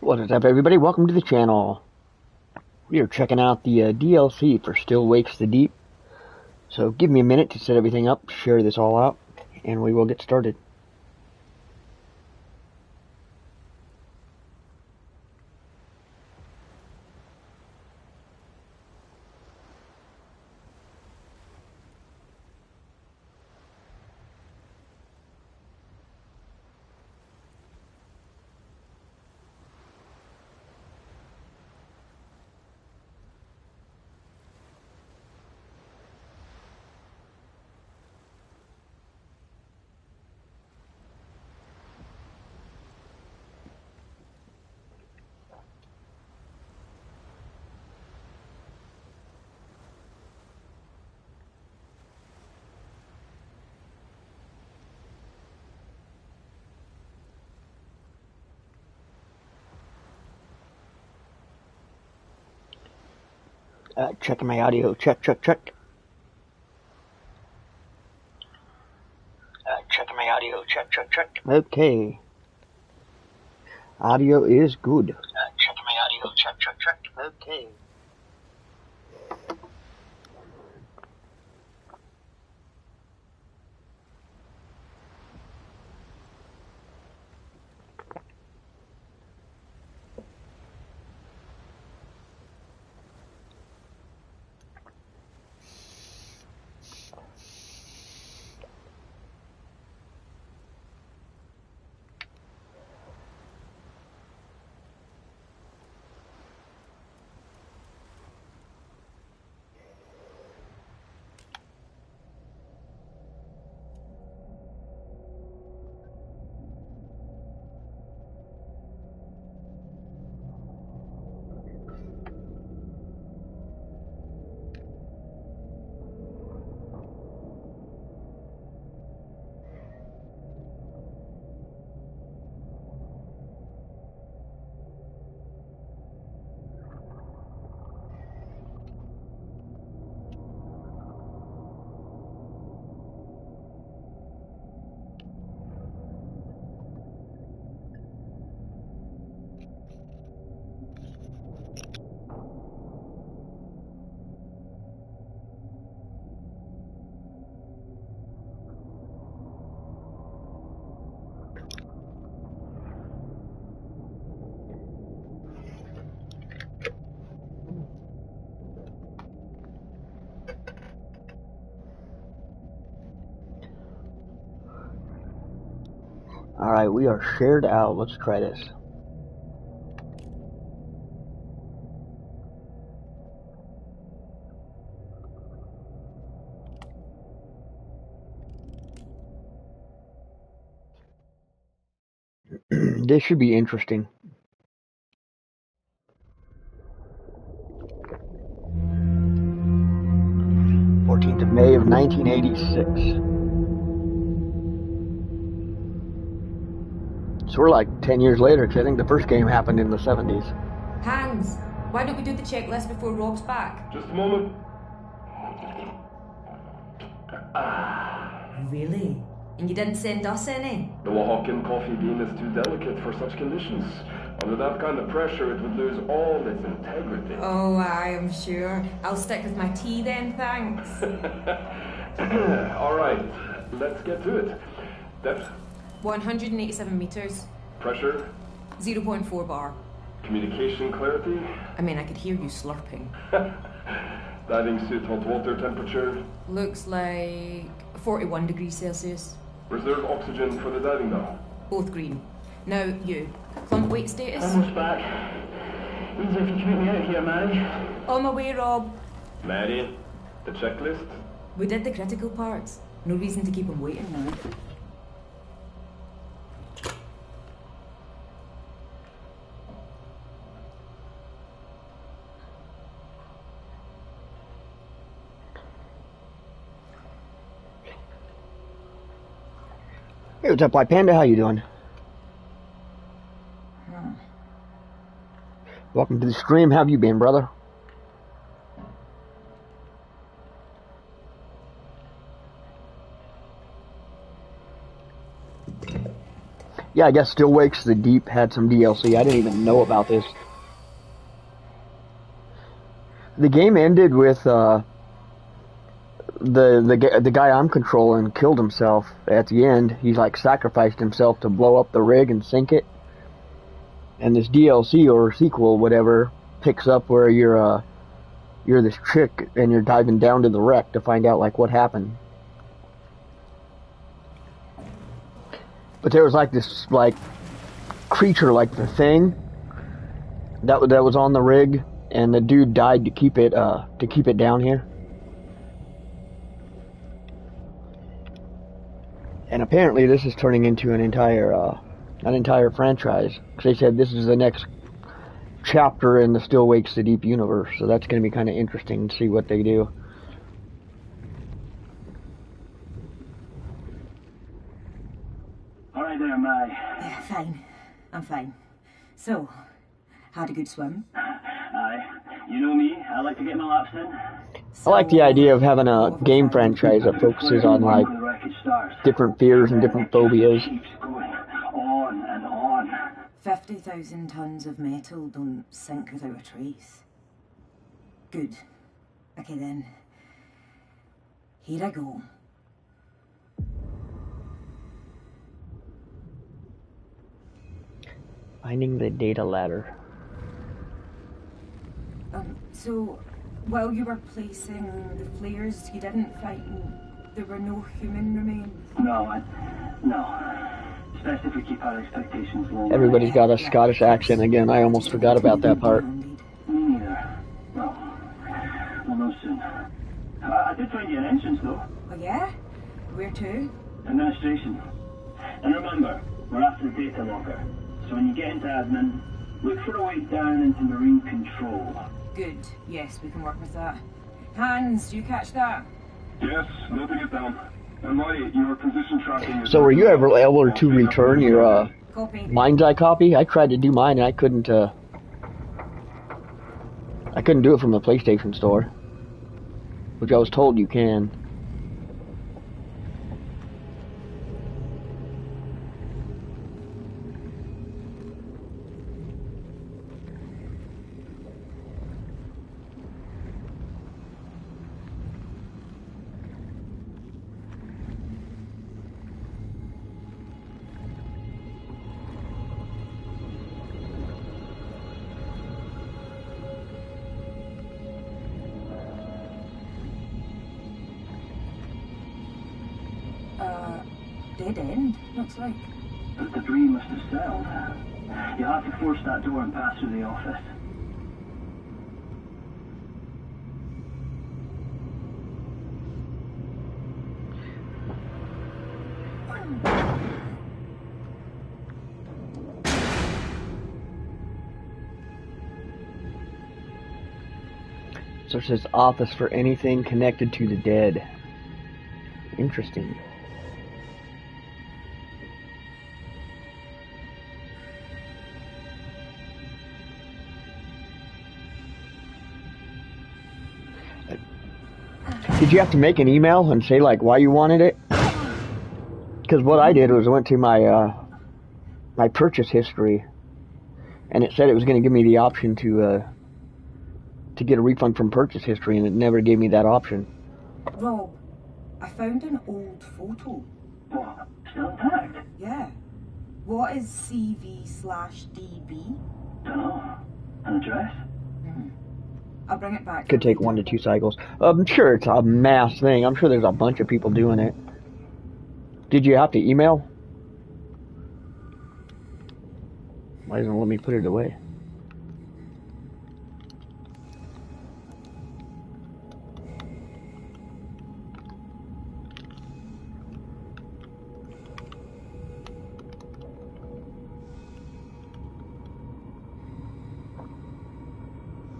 What is up, everybody? Welcome to the channel. We are checking out the DLC for Still Wakes the Deep. So give me a minute to set everything up, share this all out, and we will get started. Checking my audio. Check. Checking my audio. Check. Okay. Audio is good. Checking my audio. Check. Okay. Alright, we are shared out. Let's try this. This should be interesting. May of 1986. So we're like 10 years later, because I think the first game happened in the 70s. Hans, why don't we do the checklist before Rob's back? Just a moment. Really? And you didn't send us any? The Oaxacan coffee bean is too delicate for such conditions. Under that kind of pressure, it would lose all its integrity. Oh, I am sure. I'll stick with my tea then, thanks. All right, let's get to it. Depth? 187 meters. Pressure? 0.4 bar. Communication clarity? I mean, I could hear you slurping. Diving suit hot water temperature? Looks like 41 degrees Celsius. Reserve oxygen for the diving bell? Both green. Now, you. Clump weight status? Almost back. Easy if you can get me out of here, Mary. On my way, Rob. Mary, the checklist? We did the critical parts. No reason to keep him waiting now. Hey, what's up, White Panda? How you doing? Welcome to the stream. How have you been, brother? Yeah, I guess Still Wakes the Deep had some DLC. I didn't even know about this. The game ended with the guy I'm controlling killed himself at the end. He's like sacrificed himself to blow up the rig and sink it. And this DLC or sequel, whatever, picks up where you're this chick and you're diving down to the wreck to find out like what happened. But there was like this like creature, like the thing that was on the rig, and the dude died to keep it down here. And apparently this is turning into an entire franchise. They said this is the next chapter in the Still Wakes the Deep universe, so that's going to be kind of interesting to see what they do. All right there, Mai. Yeah, fine. I'm fine. So, had a good swim? Aye. You know me, I like to get my laps in. I like the idea of having a game franchise that focuses on like different fears and different phobias. Keeps going on and on. 50,000 tons of metal don't sink without a trace. Good. Okay then. Here I go. Finding the data ladder. So, while you were placing the flares, you didn't find there were no human remains? No. It's best if we keep our expectations low. Everybody's got a Scottish accent again. I almost forgot about that part. Me neither. Well, we'll know soon. I did find you an entrance, though. Oh yeah? Where to? Administration. And remember, we're after the data locker. So when you get into admin, look for a way down into marine control. Good. Yes, we can work with that. Hans, do you catch that? Yes, noting it down. And your position tracking is... So were you ever able to return your Copy. Mind's Eye copy? I tried to do mine and I couldn't do it from the PlayStation Store, which I was told you can. Dead end, looks like. The debris must have settled. You'll have to force that door and pass through the office. So it says office for anything connected to the dead. Interesting. Did you have to make an email and say like why you wanted it? Because what I did was I went to my my purchase history, and it said it was going to give me the option to get a refund from purchase history, and it never gave me that option. Rob, I found an old photo. What? Still intact? Yeah. What is CV/DB? Dunno. An address? I'll bring it back. Could take 1 to 2 cycles. I'm sure it's a mass thing. I'm sure there's a bunch of people doing it. Did you have to email? Why doesn't it let me put it away?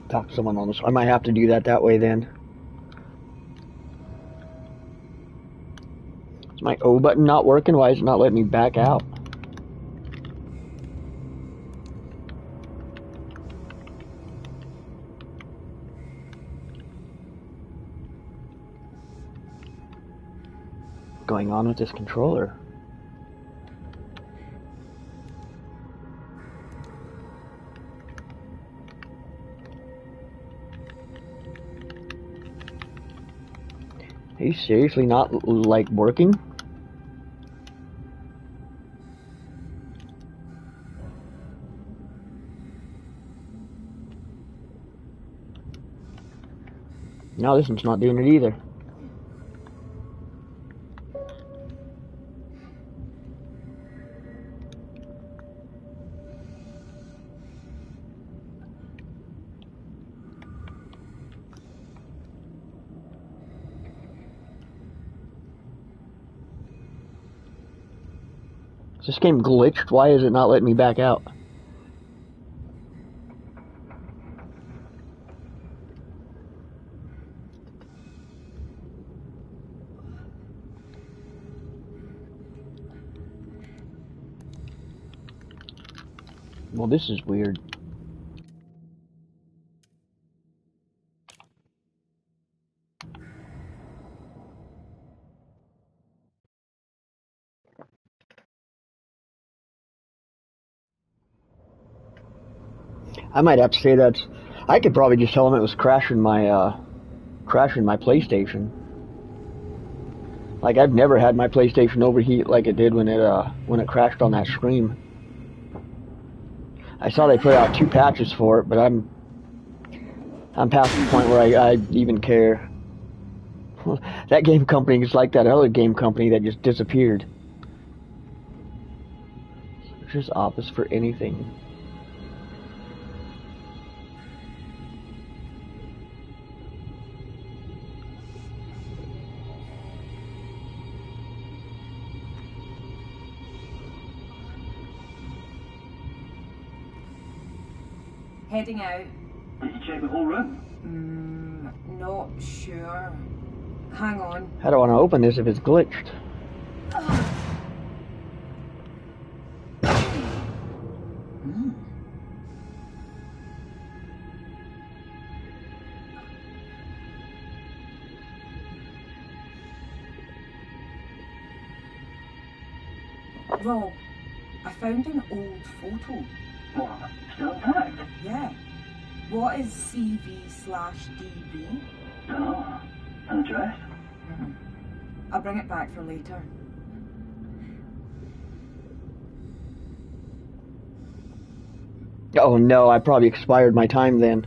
Talk to someone on this. I might have to do that way then. Is my O button not working? Why is it not letting me back out? What's going on with this controller? Are you seriously not, like, working? No, this one's not doing it either. Is this game glitched? Why is it not letting me back out? Well, this is weird. I might have to say that I could probably just tell him it was crashing my PlayStation. Like, I've never had my PlayStation overheat like it did when it crashed on that screen. I saw they put out 2 patches for it, but I'm past the point where I even care. That game company is like that other game company that just disappeared. Search office for anything. Heading out. Did you check the whole room? Not sure. Hang on. How do I want to open this if it's glitched? Rob, I found an old photo. What? Still intact? Yeah. What is CV/DB? Oh, an address? I'll bring it back for later. Oh no, I probably expired my time then.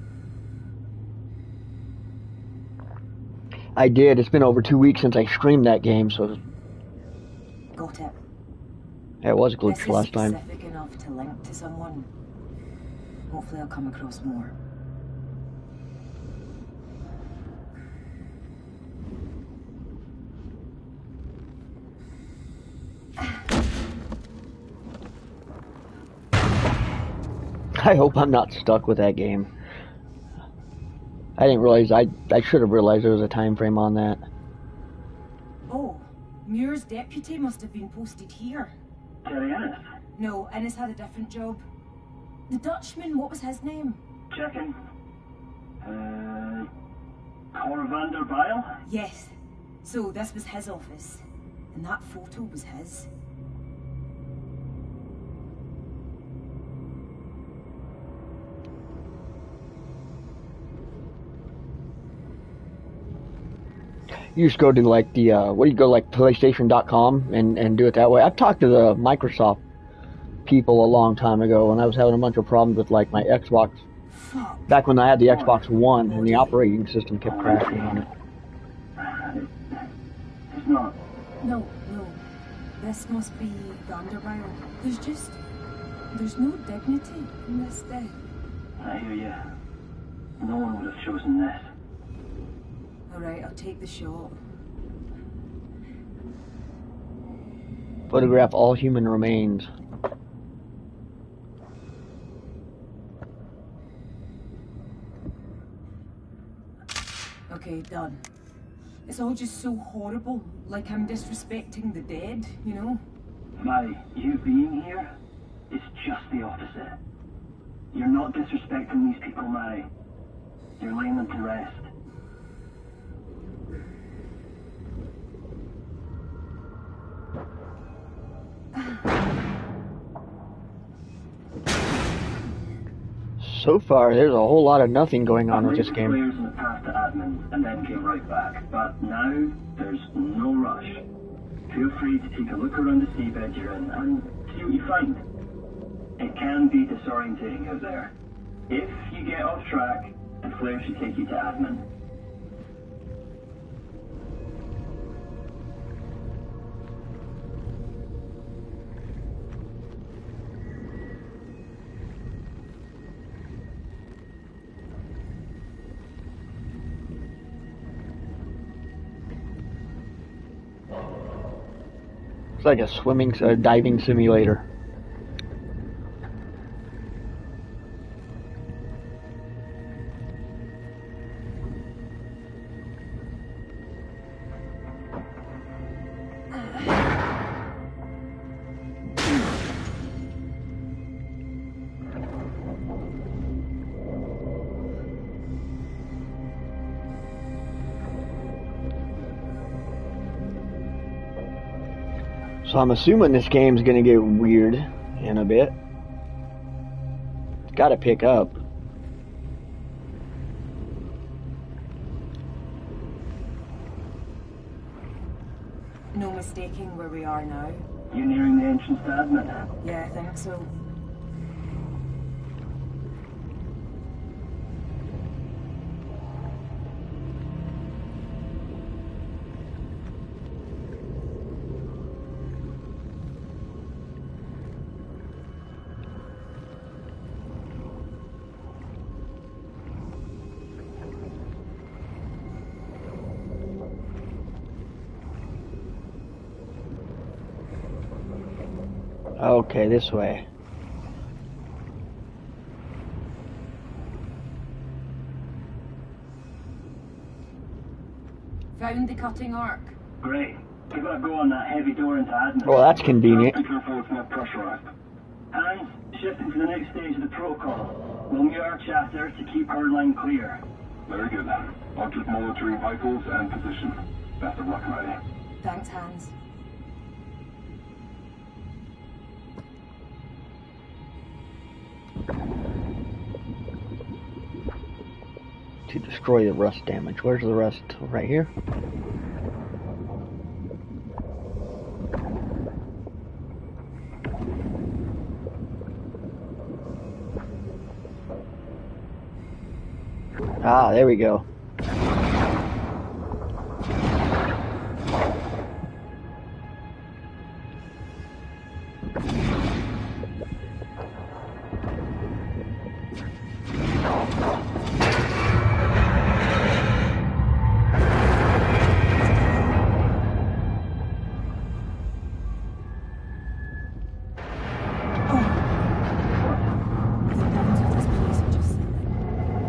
I did. It's been over 2 weeks since I streamed that game, so Got it. it was This glitched is last time. specific enough to link to someone. Hopefully I'll come across more. I hope I'm not stuck with that game. I didn't realize, I should have realized there was a time frame on that. Oh, Muir's deputy must have been posted here. Terry Ennis? No, Innes had a different job. The Dutchman, what was his name? Checking. Cor van der Bijl? Yes. So this was his office. And that photo was his. You just go to like the, what do you go, like PlayStation.com and do it that way. I've talked to the Microsoft people a long time ago when I was having a bunch of problems with like my Xbox. Fuck. Back when I had the Xbox One and the operating system kept crashing on it. It's not. No. This must be Vanderbilt. There's no dignity in this death. I hear you. No one would have chosen this. Alright, I'll take the shot. Photograph all human remains. Okay, done. It's all just so horrible, like I'm disrespecting the dead, you know? Mary, you being here is just the opposite. You're not disrespecting these people, Mary. You're laying them to rest. So far, there's a whole lot of nothing going on with this game. Players in the path to admin. and then came right back. But now, there's no rush. Feel free to take a look around the seabed you're in and see what you find. It can be disorientating out there. If you get off track, the flare should take you to admin. It's like a diving simulator. So I'm assuming this game's gonna get weird in a bit. It's gotta pick up. No mistaking where we are now. You nearing the entrance to admin? Yeah, I think so. Okay, this way. Found the cutting arc. Great. Give it a go on that heavy door into admin. Well, that's convenient. Be careful, it's not pressurized. Hands, shifting to the next stage of the protocol. We'll mute our chatter to keep our line clear. Very good. I'll keep monitoring vitals and position. Best of luck, Maddie. Thanks, Hans. To destroy the rust damage. Where's the rust? Right here? Ah, there we go.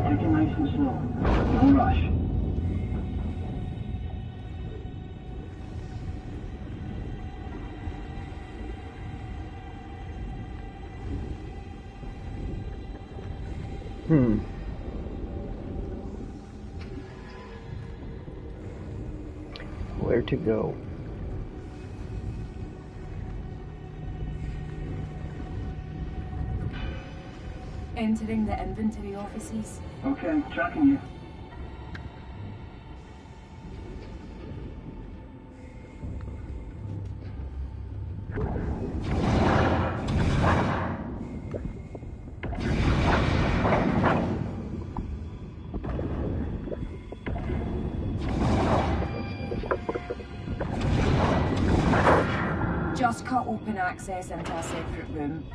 Take it nice and slow. No rush. Where to go? Entering the inventory offices. Okay, tracking you. Just cut open access into a separate room.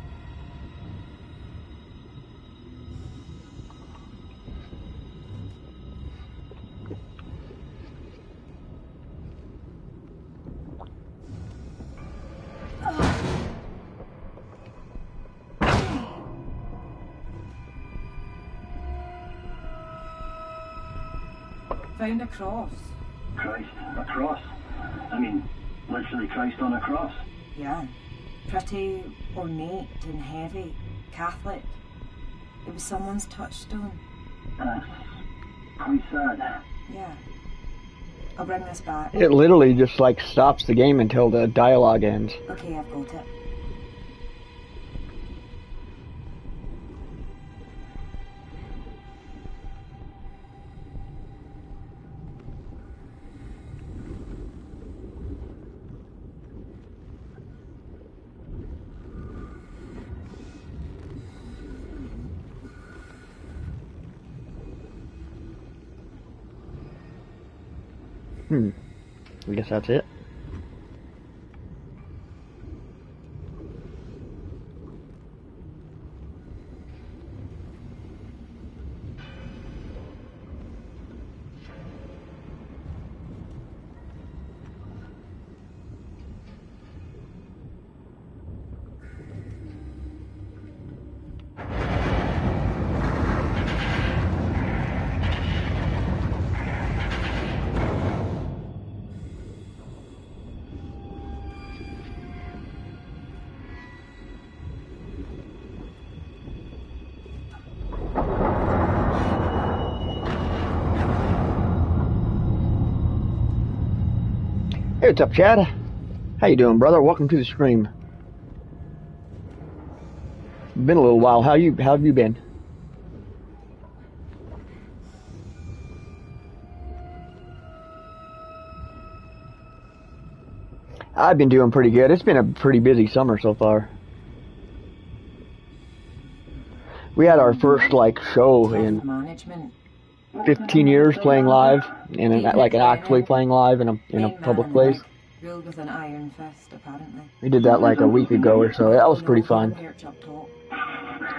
Found a cross. Christ, a cross. I mean, literally Christ on a cross. Yeah. Pretty ornate and heavy. Catholic. It was someone's touchstone. That's quite sad. Yeah. I'll bring this back. It literally just like stops the game until the dialogue ends. Okay, I've got it. I guess that's it. Hey, what's up, Chad? How you doing, brother? Welcome to the stream. Been a little while. How have you been? I've been doing pretty good. It's been a pretty busy summer so far. We had our first show in 15 years playing live, and actually playing live in a public place. Ruled with an iron fist, apparently. We did that a week ago or so. That was pretty fun.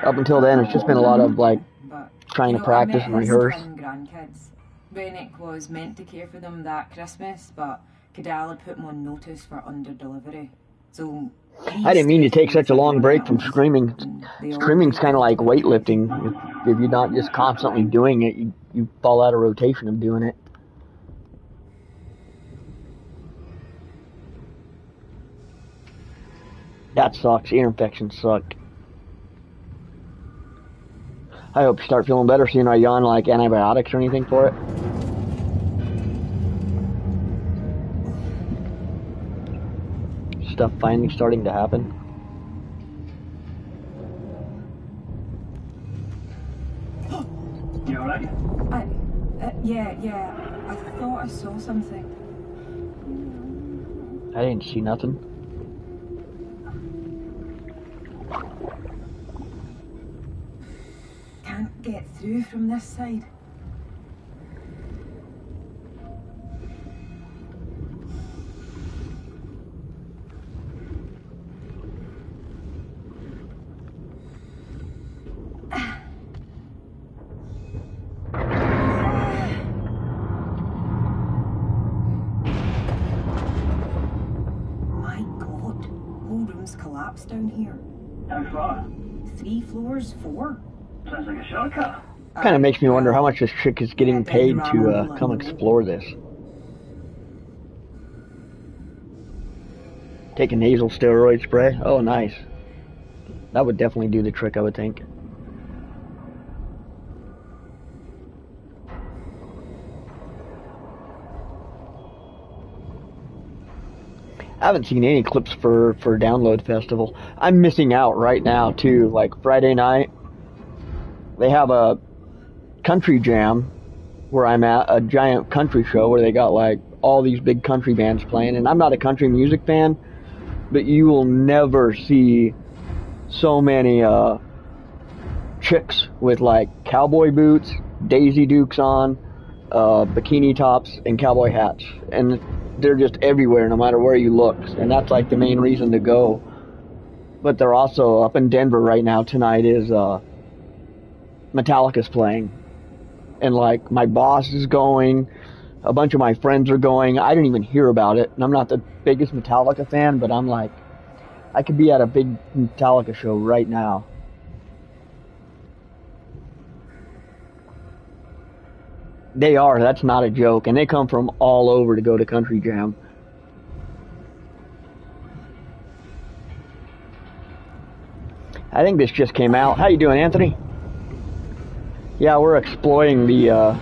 Up until then, it's just been a lot of trying to practice and rehearse. Grandkids. Rennick was meant to care for them that Christmas, but Cadell had put him on notice for under-delivery. So I didn't mean to take such a long break from screaming. Screaming's kind of like weightlifting. If you're not just constantly doing it, you fall out of rotation of doing it. That sucks. Ear infections suck. I hope you start feeling better soon. Are you on antibiotics or anything for it? Stuff finally starting to happen. You alright? Yeah. I thought I saw something. I didn't see nothing. Can't get through from this side. Down here. How far? 3 floors, 4. Sounds like a shortcut. Kind of makes me wonder how much this chick is getting paid to come explore this. Take a nasal steroid spray. Oh, nice. That would definitely do the trick, I would think. I haven't seen any clips for Download Festival. I'm missing out right now too. Friday night, they have a country jam where I'm at, a giant country show where they got all these big country bands playing. And I'm not a country music fan, but you will never see so many chicks with cowboy boots, Daisy Dukes on, bikini tops, and cowboy hats. And they're just everywhere, no matter where you look, and that's the main reason to go. But they're also up in Denver right now. Tonight is Metallica's playing, and my boss is going, a bunch of my friends are going. I didn't even hear about it, and I'm not the biggest Metallica fan, but I'm I could be at a big Metallica show right now. They are, that's not a joke, and they come from all over to go to Country Jam. I think this just came out. How you doing, Anthony? Yeah, we're exploring the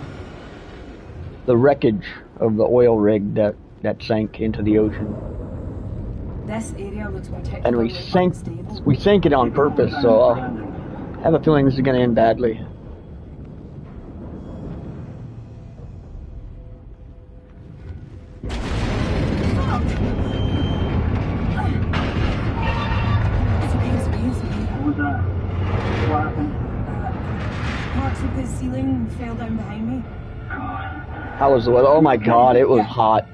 wreckage of the oil rig that sank into the ocean. This area looks particularly And we sank it on purpose, so I have a feeling this is going to end badly. Parts of the ceiling fell down behind me. How was the weather? Oh my god, it was hot.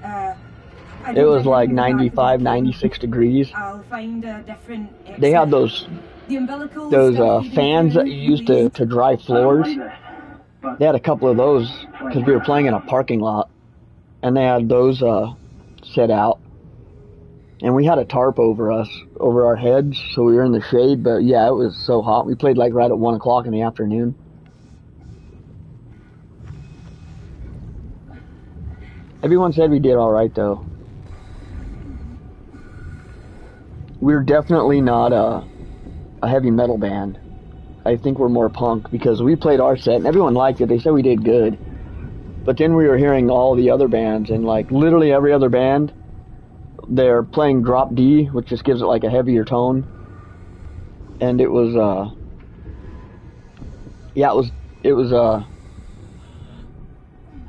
It was like 95, 96 degrees. I'll find a different exit. They had those fans that you use to dry floors. They had a couple of those because we were playing in a parking lot, and they had those set out. And we had a tarp over our heads, so we were in the shade. But yeah, it was so hot. We played like right at 1 o'clock in the afternoon. Everyone said we did all right though. We're definitely not a heavy metal band. I think we're more punk because we played our set and everyone liked it. They said we did good. But then we were hearing all the other bands, and like literally every other band, they're playing drop D, which just gives it like a heavier tone. And it was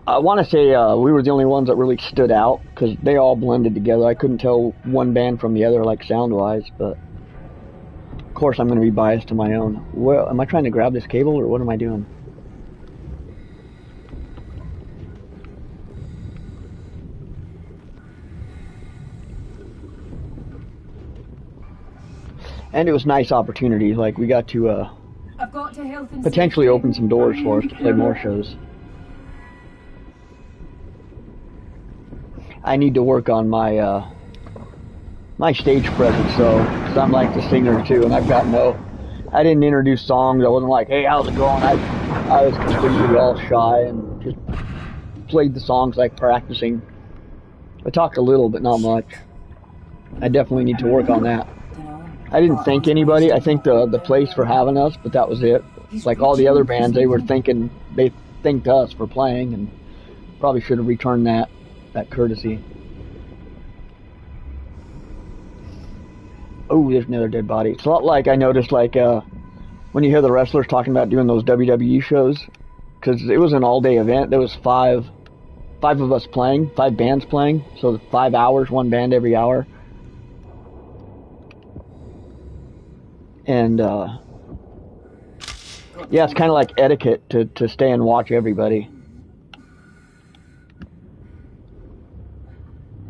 I want to say we were the only ones that really stood out because they all blended together. I couldn't tell one band from the other, like sound-wise, but of course I'm going to be biased to my own. Well, am I trying to grab this cable or what am I doing? And it was a nice opportunity. Like we got to I've got to health and potentially safety. open some doors for us to play more shows. I need to work on my my stage presence though, because I'm like the singer too, and I've got I didn't introduce songs. I wasn't like, hey, how's it going? I was completely all shy and just played the songs like practicing. I talked a little, but not much. I definitely need to work on that. I didn't thank anybody. I thanked the place for having us, but that was it. Like all the other bands, they thanked us for playing, and probably should have returned that courtesy. Oh, there's another dead body. It's a lot like I noticed, like when you hear the wrestlers talking about doing those WWE shows, because it was an all-day event. There was five of us playing, 5 bands playing, so 5 hours, 1 band every hour. And yeah, it's kind of like etiquette to stay and watch everybody,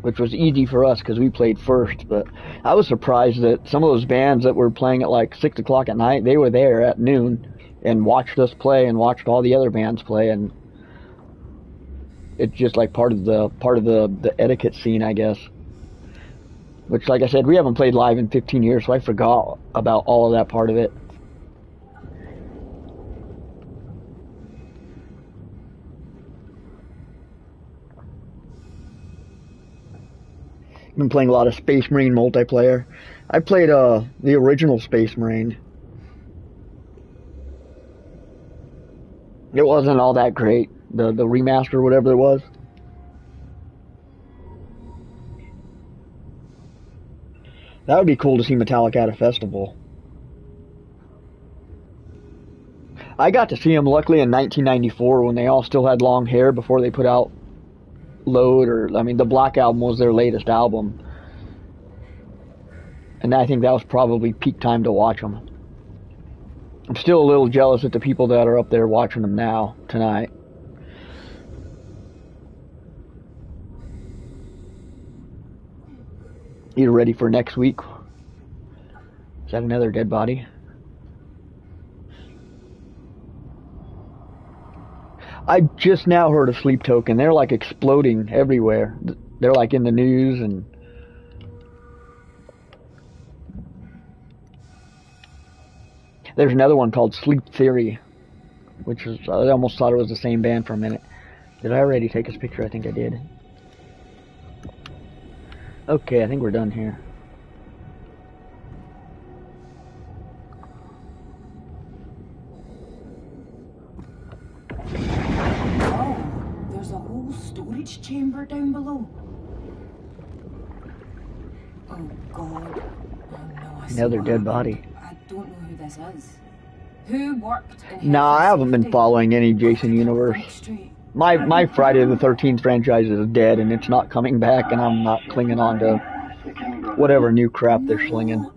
which was easy for us because we played first. But I was surprised that some of those bands that were playing at like 6 o'clock at night, they were there at noon and watched us play and watched all the other bands play, and it's just like part of the etiquette scene, I guess. Which, like I said, we haven't played live in 15 years, so I forgot about all of that part of it. I've been playing a lot of Space Marine multiplayer. I played the original Space Marine. It wasn't all that great, the remaster, whatever it was. That would be cool to see Metallica at a festival. I got to see them luckily in 1994 when they all still had long hair before they put out Load, the Black Album was their latest album. And I think that was probably peak time to watch them. I'm still a little jealous at the people that are up there watching them now, tonight. You ready for next week? Is that another dead body? I just now heard of Sleep Token. They're like exploding everywhere. They're like in the news, and there's another one called Sleep Theory, which is, I almost thought it was the same band for a minute. Did I already take his picture? I think I did. Okay, I think we're done here. Oh, there's a whole storage chamber down below. Oh God. Oh no, Another dead body. I don't know who this is. Who worked in Nah, I haven't been following any Jason Universe. My Friday the 13th franchise is dead, and it's not coming back, and I'm not clinging on to whatever new crap they're slinging.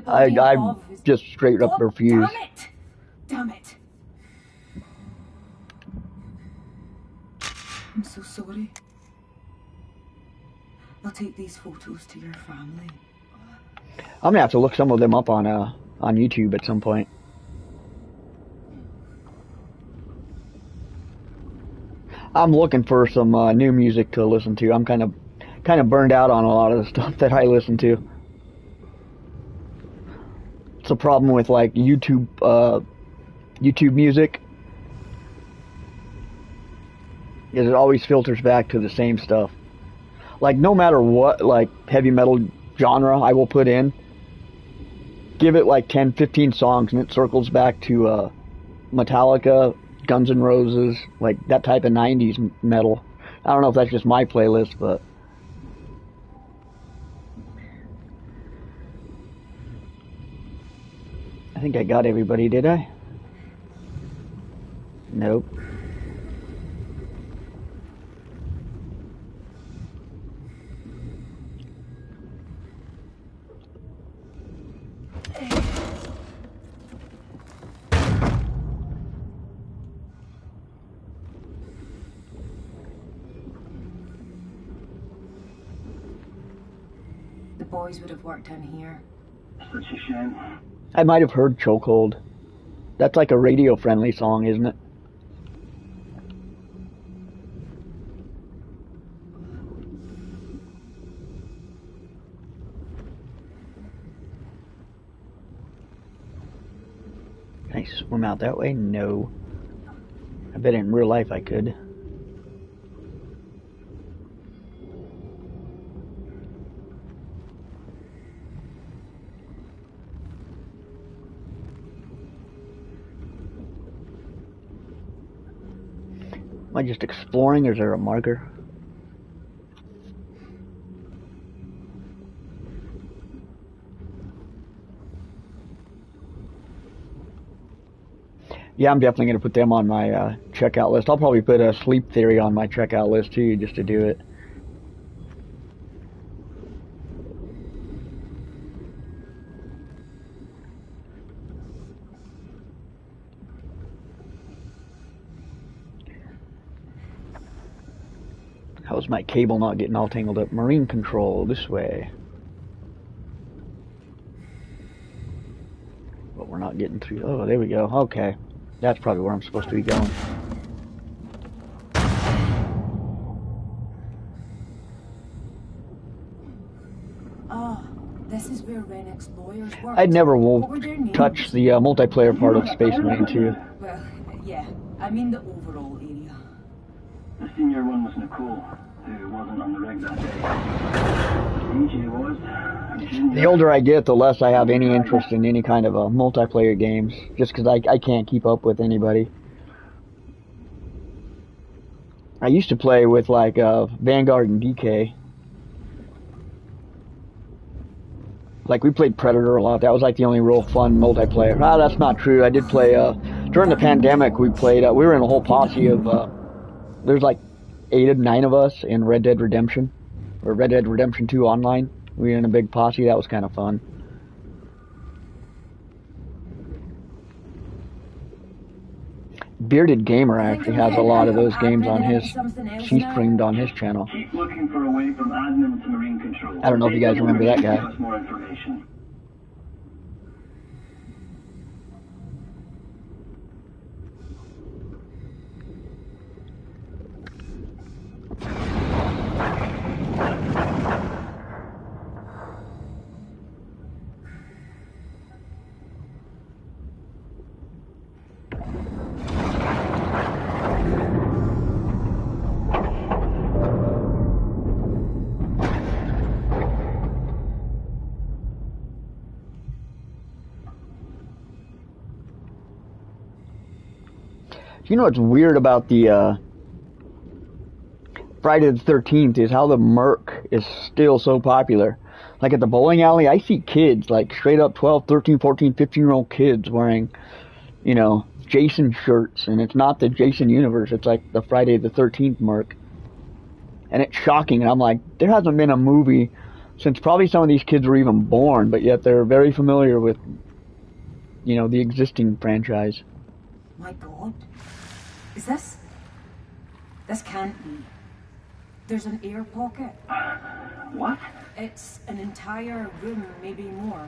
I just straight up refuse. Damn it! Damn it! I'm so sorry. I'll take these photos to your family. I'm gonna have to look some of them up on YouTube at some point. I'm looking for some new music to listen to. I'm kind of burned out on a lot of the stuff that I listen to. It's a problem with like YouTube music. Is it always filters back to the same stuff. Like no matter what like heavy metal genre I will put in, give it like 10, 15 songs and it circles back to Metallica, Guns N' Roses, like that type of 90s metal. I don't know if that's just my playlist, but I think I got everybody, did I? Nope. The boys would have worked in here. Such a shame. I might have heard Chokehold. That's like a radio-friendly song, isn't it? Can I swim out that way? No. I bet in real life I could. Am I just exploring, or is there a marker? Yeah, I'm definitely going to put them on my checkout list. I'll probably put a Sleep Theory on my checkout list too, just to do it. How's my cable not getting all tangled up? Marine control, this way. But we're not getting through. Oh, there we go. Okay. That's probably where I'm supposed to be going. Ah, this is where Rennick's lawyers work. I'd never touch the multiplayer part of Space Marine 2. Well, yeah, I mean the overall area. The senior one was Nicole, who wasn't on the rig that day. DJ was. The older I get, the less I have any interest in any kind of multiplayer games, just because I can't keep up with anybody. I used to play with like Vanguard and DK. Like we played Predator a lot. That was like the only real fun multiplayer. Ah, that's not true. I did play during the pandemic. We played. We were in a whole posse of. There's like 8 or 9 of us in Red Dead Redemption, or Red Dead Redemption 2 online. We were in a big posse. That was kind of fun. Bearded Gamer actually has a lot of those games on his. She streamed on his channel. Keep looking for a way from admin to marine control. I don't know if you guys remember that guy. Give us more information. You know what's weird about the Friday the 13th is how the Merc is still so popular. Like at the bowling alley, I see kids, like straight up 12, 13, 14, 15-year-old kids wearing, you know, Jason shirts. And it's not the Jason universe. It's like the Friday the 13th Merc. And it's shocking. And I'm like, there hasn't been a movie since probably some of these kids were even born. But yet they're very familiar with, you know, the existing franchise. My God. Is this? This can't be. There's an air pocket. What? It's an entire room, maybe more.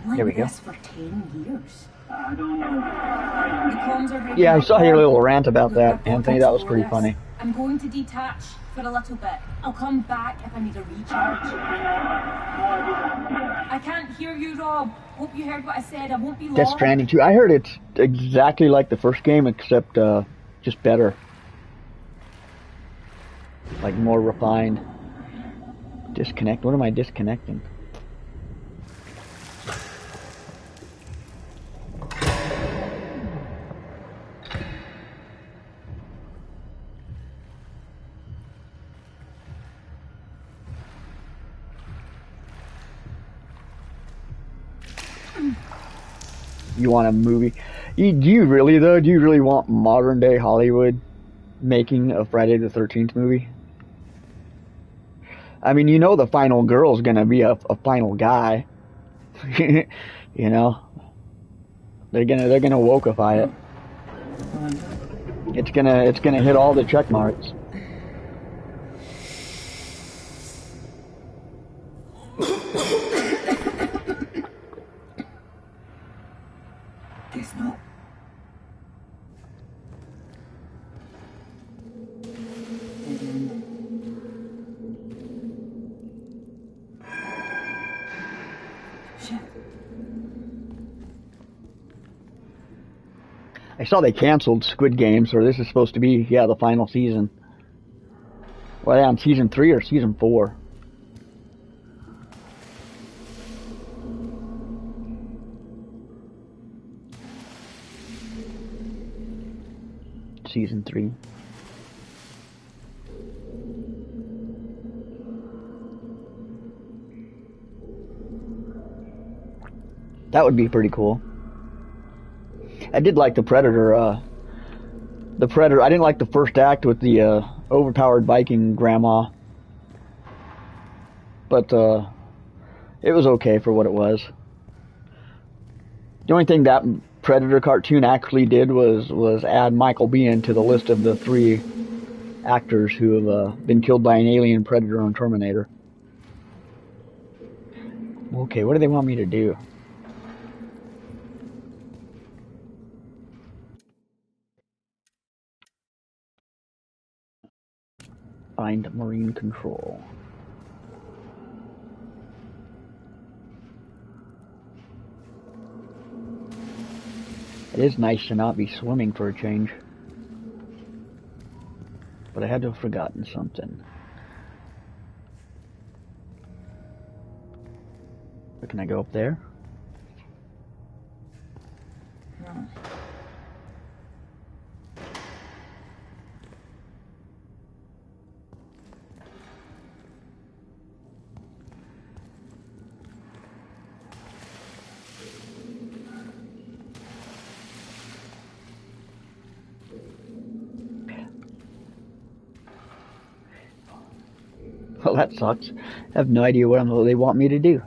Like There we go. this for 10 years. I don't know. The comms are ready. Yeah, I saw your little rant about Look, I've that, got Anthony. to That was explore pretty this. funny. I'm going to detach for a little bit. I'll come back if I need a recharge. I can't hear you, Rob. Hope you heard what I said. I won't be long. Death Stranding 2. I heard it's exactly like the first game, except just better. Like more refined. Disconnect. What am I disconnecting? You want a movie? Do you really though? Do you really want modern day Hollywood making a Friday the 13th movie? I mean, you know the final girl's gonna be a final guy. You know, they're gonna wokeify it. It's gonna hit all the check marks. Guess not. Shit. I saw they canceled Squid Game, so this is supposed to be, the final season. Well, yeah, on season 3 or season 4. Season 3. That would be pretty cool. I did like the Predator. I didn't like the first act with the overpowered Viking grandma, but it was okay for what it was. The only thing that Predator cartoon actually did was add Michael Biehn to the list of the 3 actors who have been killed by an alien, Predator, and Terminator. Okay, what do they want me to do? Find Marine Control. It is nice to not be swimming for a change. But I had to have forgotten something. Or can I go up there? No. Well, that sucks. I have no idea what they want me to do.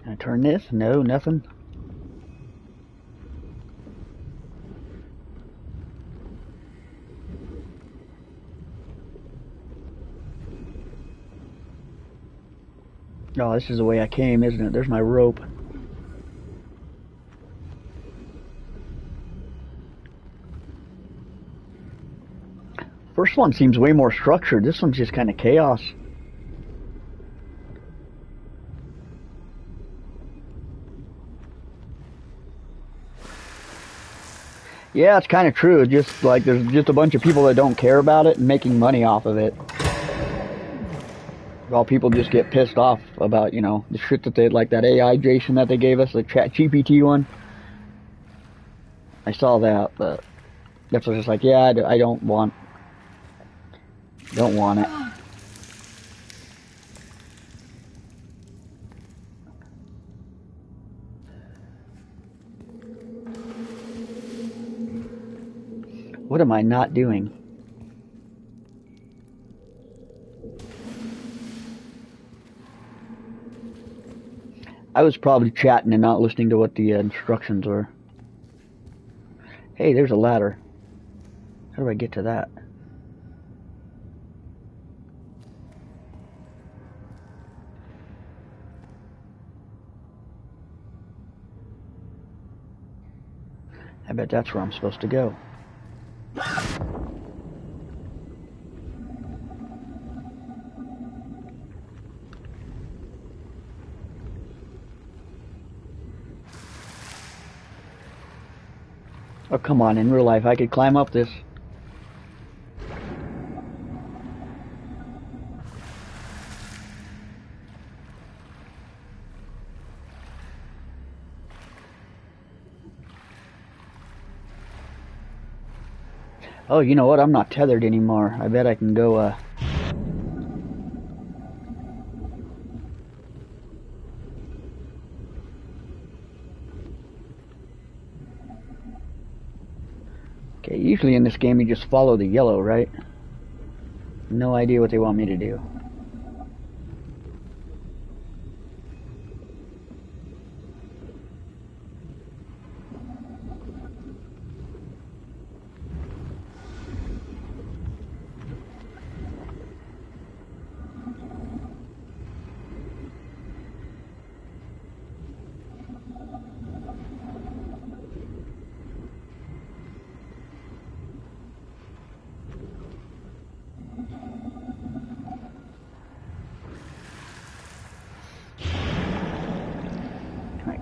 Can I turn this? No, nothing. Oh, this is the way I came, isn't it? There's my rope. First one seems way more structured. This one's just kind of chaos. Yeah, it's kind of true. It's just like there's just a bunch of people that don't care about it and making money off of it. While people just get pissed off about, you know, the shit that they, like that AI Jason that they gave us, the Chat GPT one. I saw that, but that's just like, yeah, I don't want it. What am I not doing? I was probably chatting and not listening to what the instructions were. Hey, there's a ladder. How do I get to that? I bet that's where I'm supposed to go. Oh, come on, in real life I could climb up this. Oh, you know what? I'm not tethered anymore. I bet I can go, Okay, usually in this game you just follow the yellow, right? No idea what they want me to do.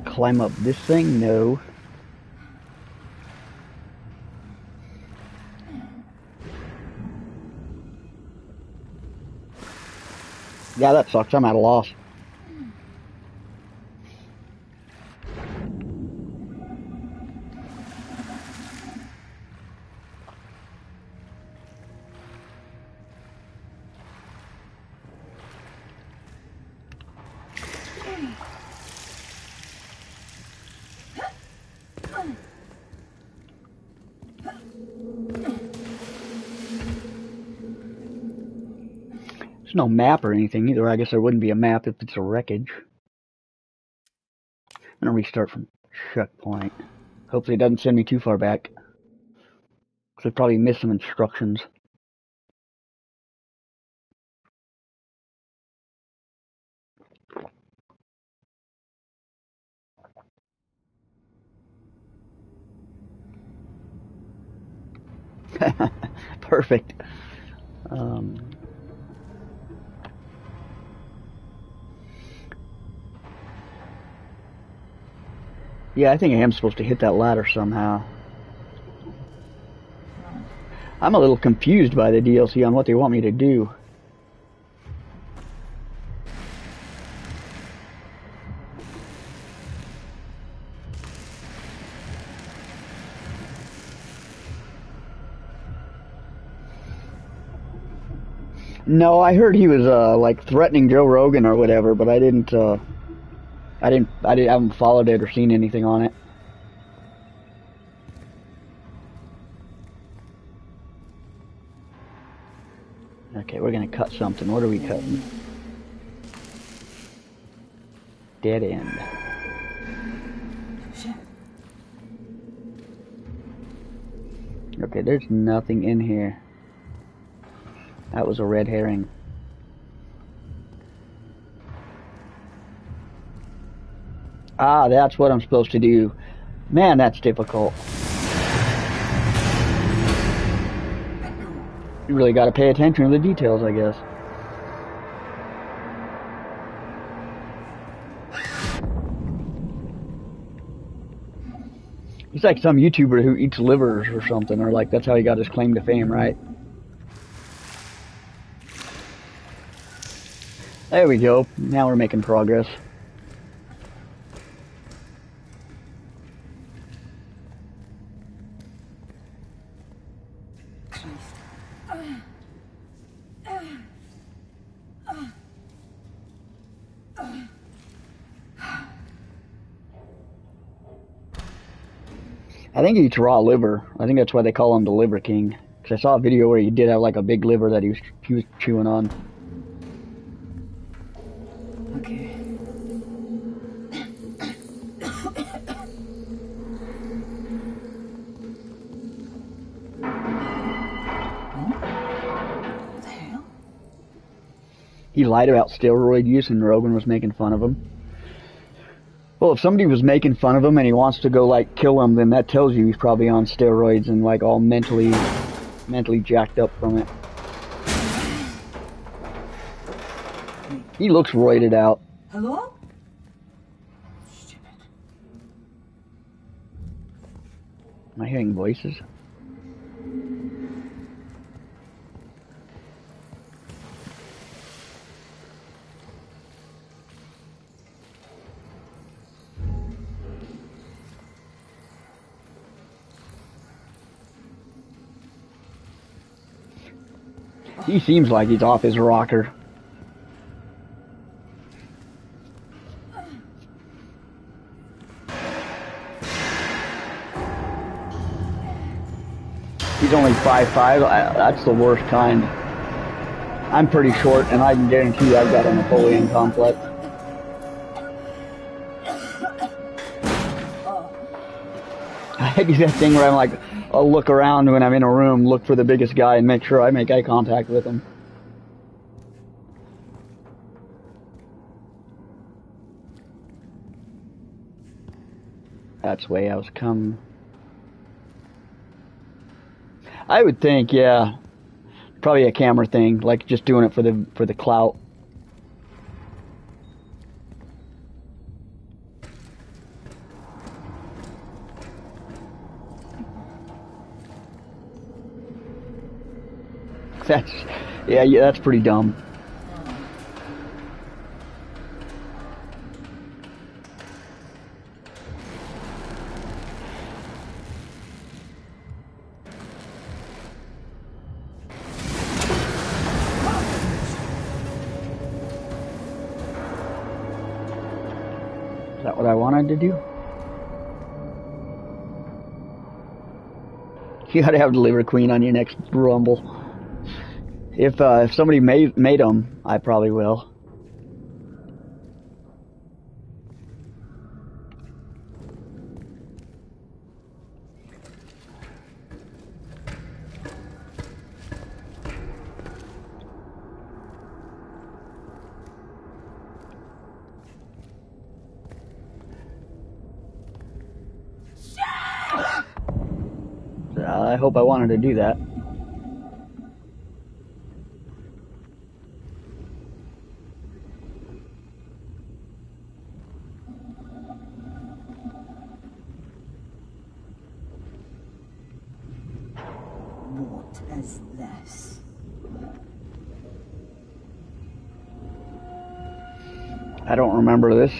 Climb up this thing? No. Yeah, that sucks. I'm at a loss. There's no map or anything either. I guess there wouldn't be a map if it's a wreckage. I'm gonna restart from checkpoint. Hopefully it doesn't send me too far back. Because I probably missed some instructions. Perfect. Yeah, I think I am supposed to hit that ladder somehow. I'm a little confused by the DLC on what they want me to do. No, I heard he was like threatening Joe Rogan or whatever, but I haven't followed it or seen anything on it. Okay, we're gonna cut something. What are we cutting? Dead end. Okay, there's nothing in here. That was a red herring. Ah, that's what I'm supposed to do. Man, that's difficult. You really got to pay attention to the details, I guess. He's like some YouTuber who eats livers or something, or like that's how he got his claim to fame, right? There we go. Now we're making progress. I think he eats raw liver. I think that's why they call him the Liver King. Because I saw a video where he did have like a big liver that he was chewing on. Okay. What the hell? He lied about steroid use and Rogan was making fun of him. Well, if somebody was making fun of him and he wants to go like kill him, then that tells you he's probably on steroids and like all mentally jacked up from it. He looks roided out. Hello? Stupid. Am I hearing voices? He seems like he's off his rocker. He's only 5'5". That's the worst kind. I'm pretty short, and I can guarantee I've got a Napoleon complex. I do that thing where I'm like, I'll look around when I'm in a room, look for the biggest guy, and make sure I make eye contact with him. That's the way I was coming. I would think, yeah, probably a camera thing, like just doing it for the clout. That's, yeah, that's pretty dumb. Is that what I wanted to do? You gotta have the Liver Queen on your next Rumble. If somebody made them, I probably will. I hope I wanted to do that. What is this? I don't remember this.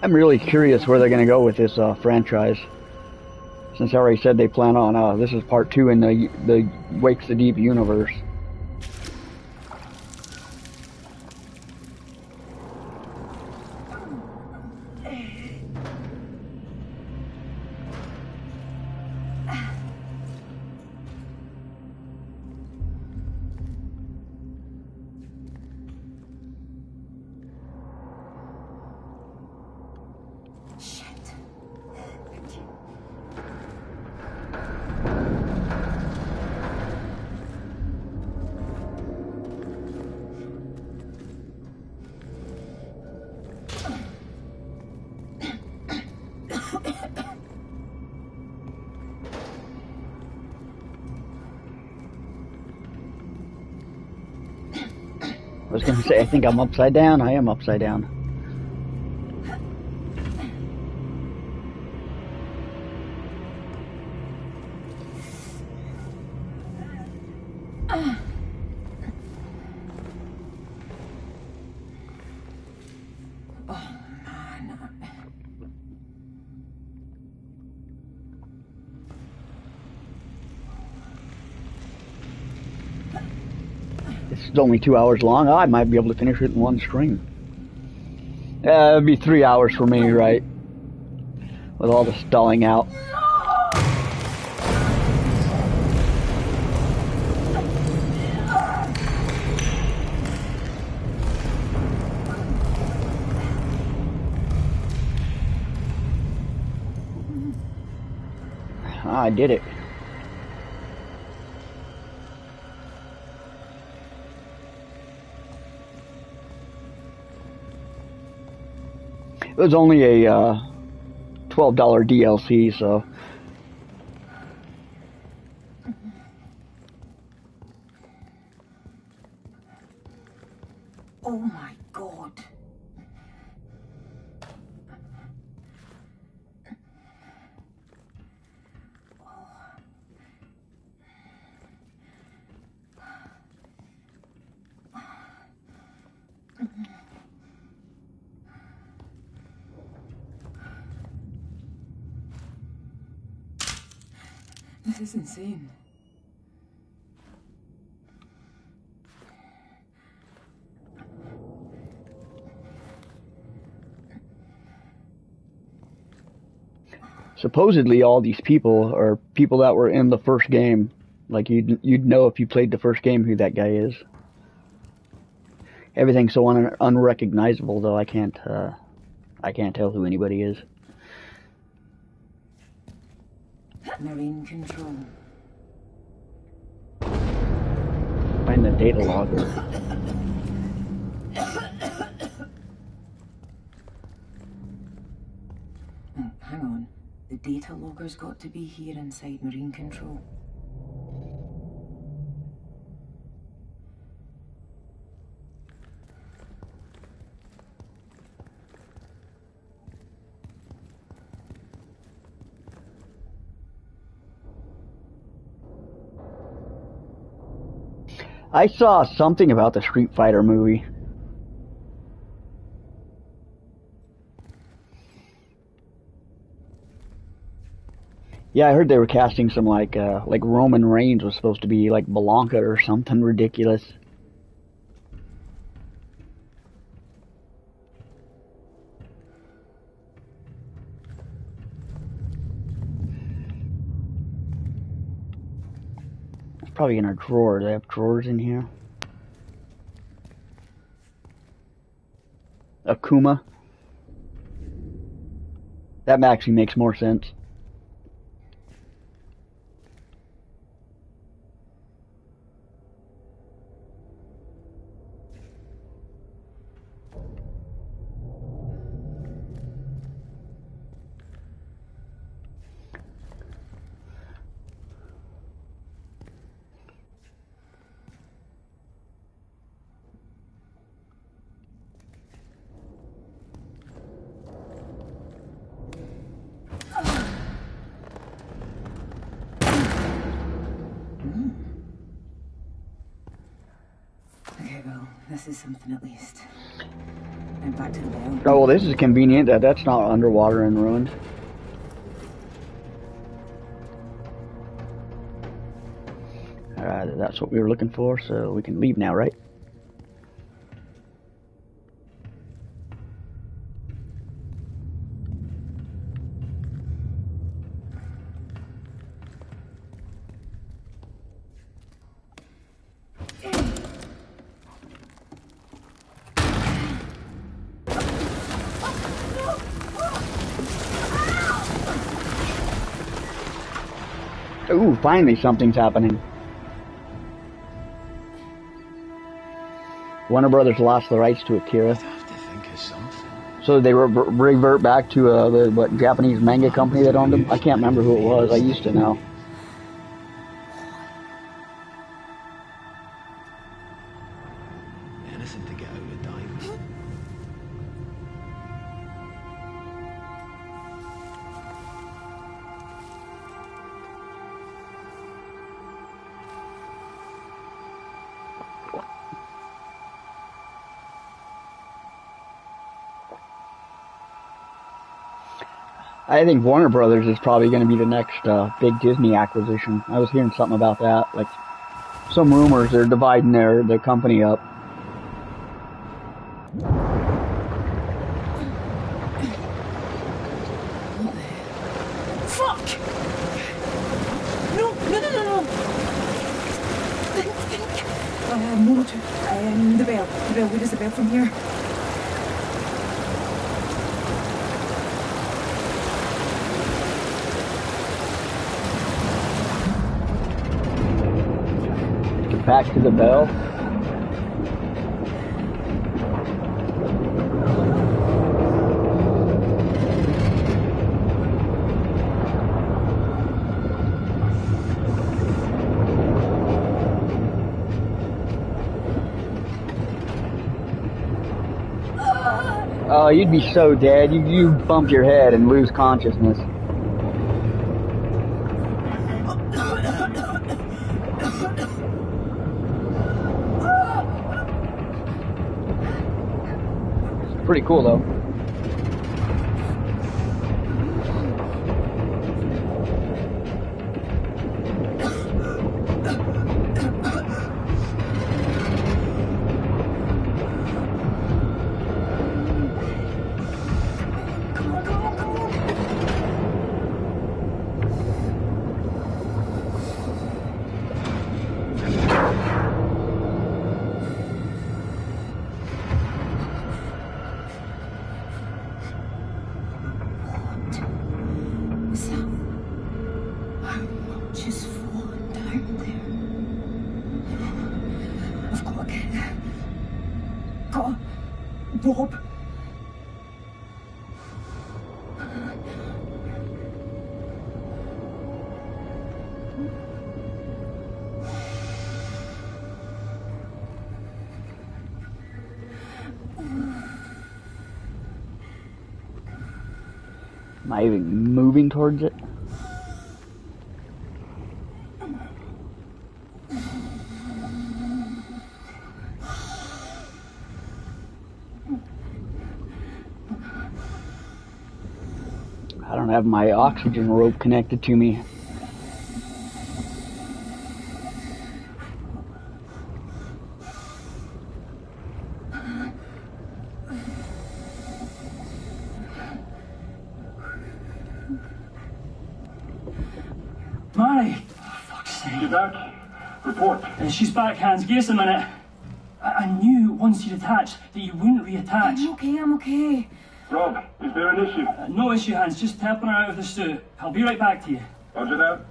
I'm really curious where they're going to go with this franchise. Since I already said they plan on, this is part 2 in the Wakes the Deep universe. I was gonna say, I think I'm upside down. I am upside down. It's only 2 hours long. I might be able to finish it in one stream. It'd be 3 hours for me, right? With all the stalling out. I did it. It was only a $12 DLC, so Oh my god. This is insane. supposedly all these people are people that were in the first game. Like you'd know if you played the first game who that guy is. Everything's so unrecognizable though. I can't tell who anybody is. Marine control. Find the data logger. Oh, hang on. The data logger's got to be here inside marine control. I saw something about the Street Fighter movie. Yeah, I heard they were casting some like Roman Reigns was supposed to be like Blanca or something ridiculous. It's probably in our drawer. They have drawers in here. Akuma. That actually makes more sense. Okay, well, this is something at least. And back to the bell. Oh, well, this is convenient. That's not underwater and ruined. That's what we were looking for, so we can leave now, right? Ooh, finally something's happening. Warner Brothers lost the rights to Akira. I'd have to think of something. So they revert back to the Japanese manga company that owned them? I can't remember who it was. I used to know. blessing to get out of diving. I think Warner Brothers is probably going to be the next big Disney acquisition. I was hearing something about that. Like, some rumors they're dividing their company up. Fuck! No. Monitor. The bell. Where is the bell from here? Back to the bell. Oh, you'd be so dead. You bump your head and lose consciousness. Pretty cool though. Bob. Am I even moving towards it? I don't have my oxygen rope connected to me. Mary! Fuck's sake. You back? Report. She's back, Hans. Give us a minute. I knew once you'd attached that you wouldn't reattach. I'm okay. Rob, is there an issue? No issue, Hans. Just helping her out of the suit. I'll be right back to you. Roger that.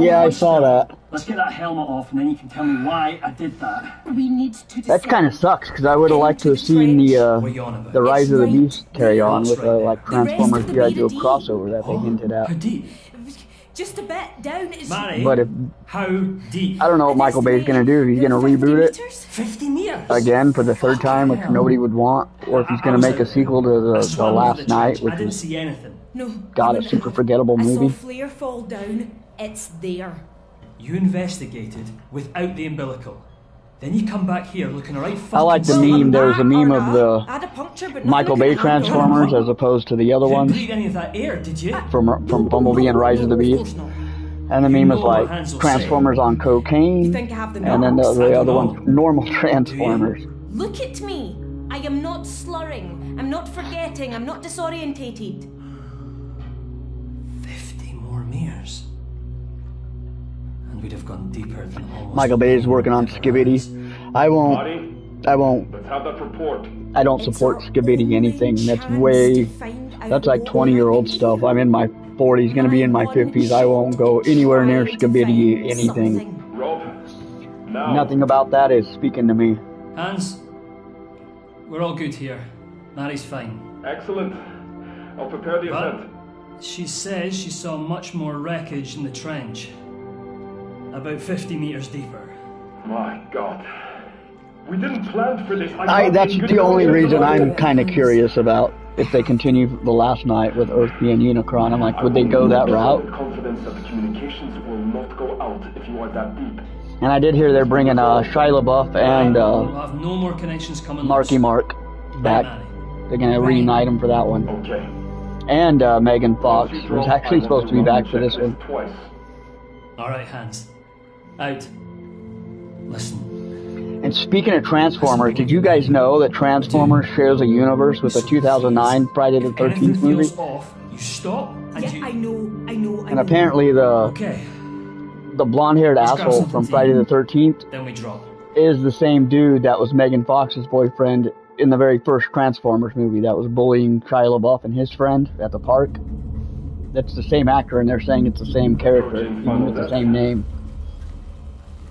Yeah, I saw that. Let's get that helmet off, and then you can tell me why I did that. We need to That kind of sucks because I would have liked to have seen the Rise of the Beast carry on with like Transformers G.I. Joe crossover that they hinted How at. deep? Just a bit down. It's Mary, But if how deep? I don't know what Michael Bay's gonna do. If he's gonna 50 reboot it 50 meters? again for the third time, which nobody would want, or if he's gonna make a sequel to the Last Night, I which didn't is see anything. No. God, a super forgettable I movie. saw Flair fall down. It's there. You investigated without the umbilical. Then you come back here looking right fucking I like the silly. meme. There was a meme of I the had a puncture, but Michael Bay Transformers as opposed to the other You didn't ones breathe any of that air, did you? from Bumblebee and Rise of the Beast. And the meme was like Transformers on You cocaine, think I have the and then nerves? the other one's normal Transformers. Look at me. I am not slurring. I'm not forgetting. I'm not disorientated. 50 more meters. And we'd have gone deeper than almost... Michael Bay is working on Skibidi. I won't. Let's have that report. I don't support Skibidi anything. That's like 20-year-old stuff. I'm in my 40s, gonna be in my 50s. I won't go anywhere near Skibidi anything. Rob, now. Nothing about that is speaking to me. Hans, we're all good here. Mary's fine. Excellent. I'll prepare the But ascent. she says she saw much more wreckage in the trench. About 50 meters deeper. My God. We didn't plan for this. That's the only reason I'm kind of curious about if they continue the last night with Earth being Unicron. I'm like, would they go that route? I'm confident that the communications will not go out if you are that deep. And I did hear they're bringing Shia LaBeouf and We'll have no more connections coming Marky loose. Mark back. They're going to reunite them for that one. Okay. And Megan Fox was actually supposed to be back for this one. Twice. Alright, Hans. Out. Listen. And speaking of Transformers, did you guys know that Transformers shares a universe with the 2009 Friday the 13th movie? Off, you stop and Yeah, you... I know. And apparently the blonde-haired asshole from Friday the 13th Then we drop. is the same dude that was Megan Fox's boyfriend in the very first Transformers movie that was bullying Shia LaBeouf and his friend at the park. That's the same actor, and they're saying it's the same character, even with the same name.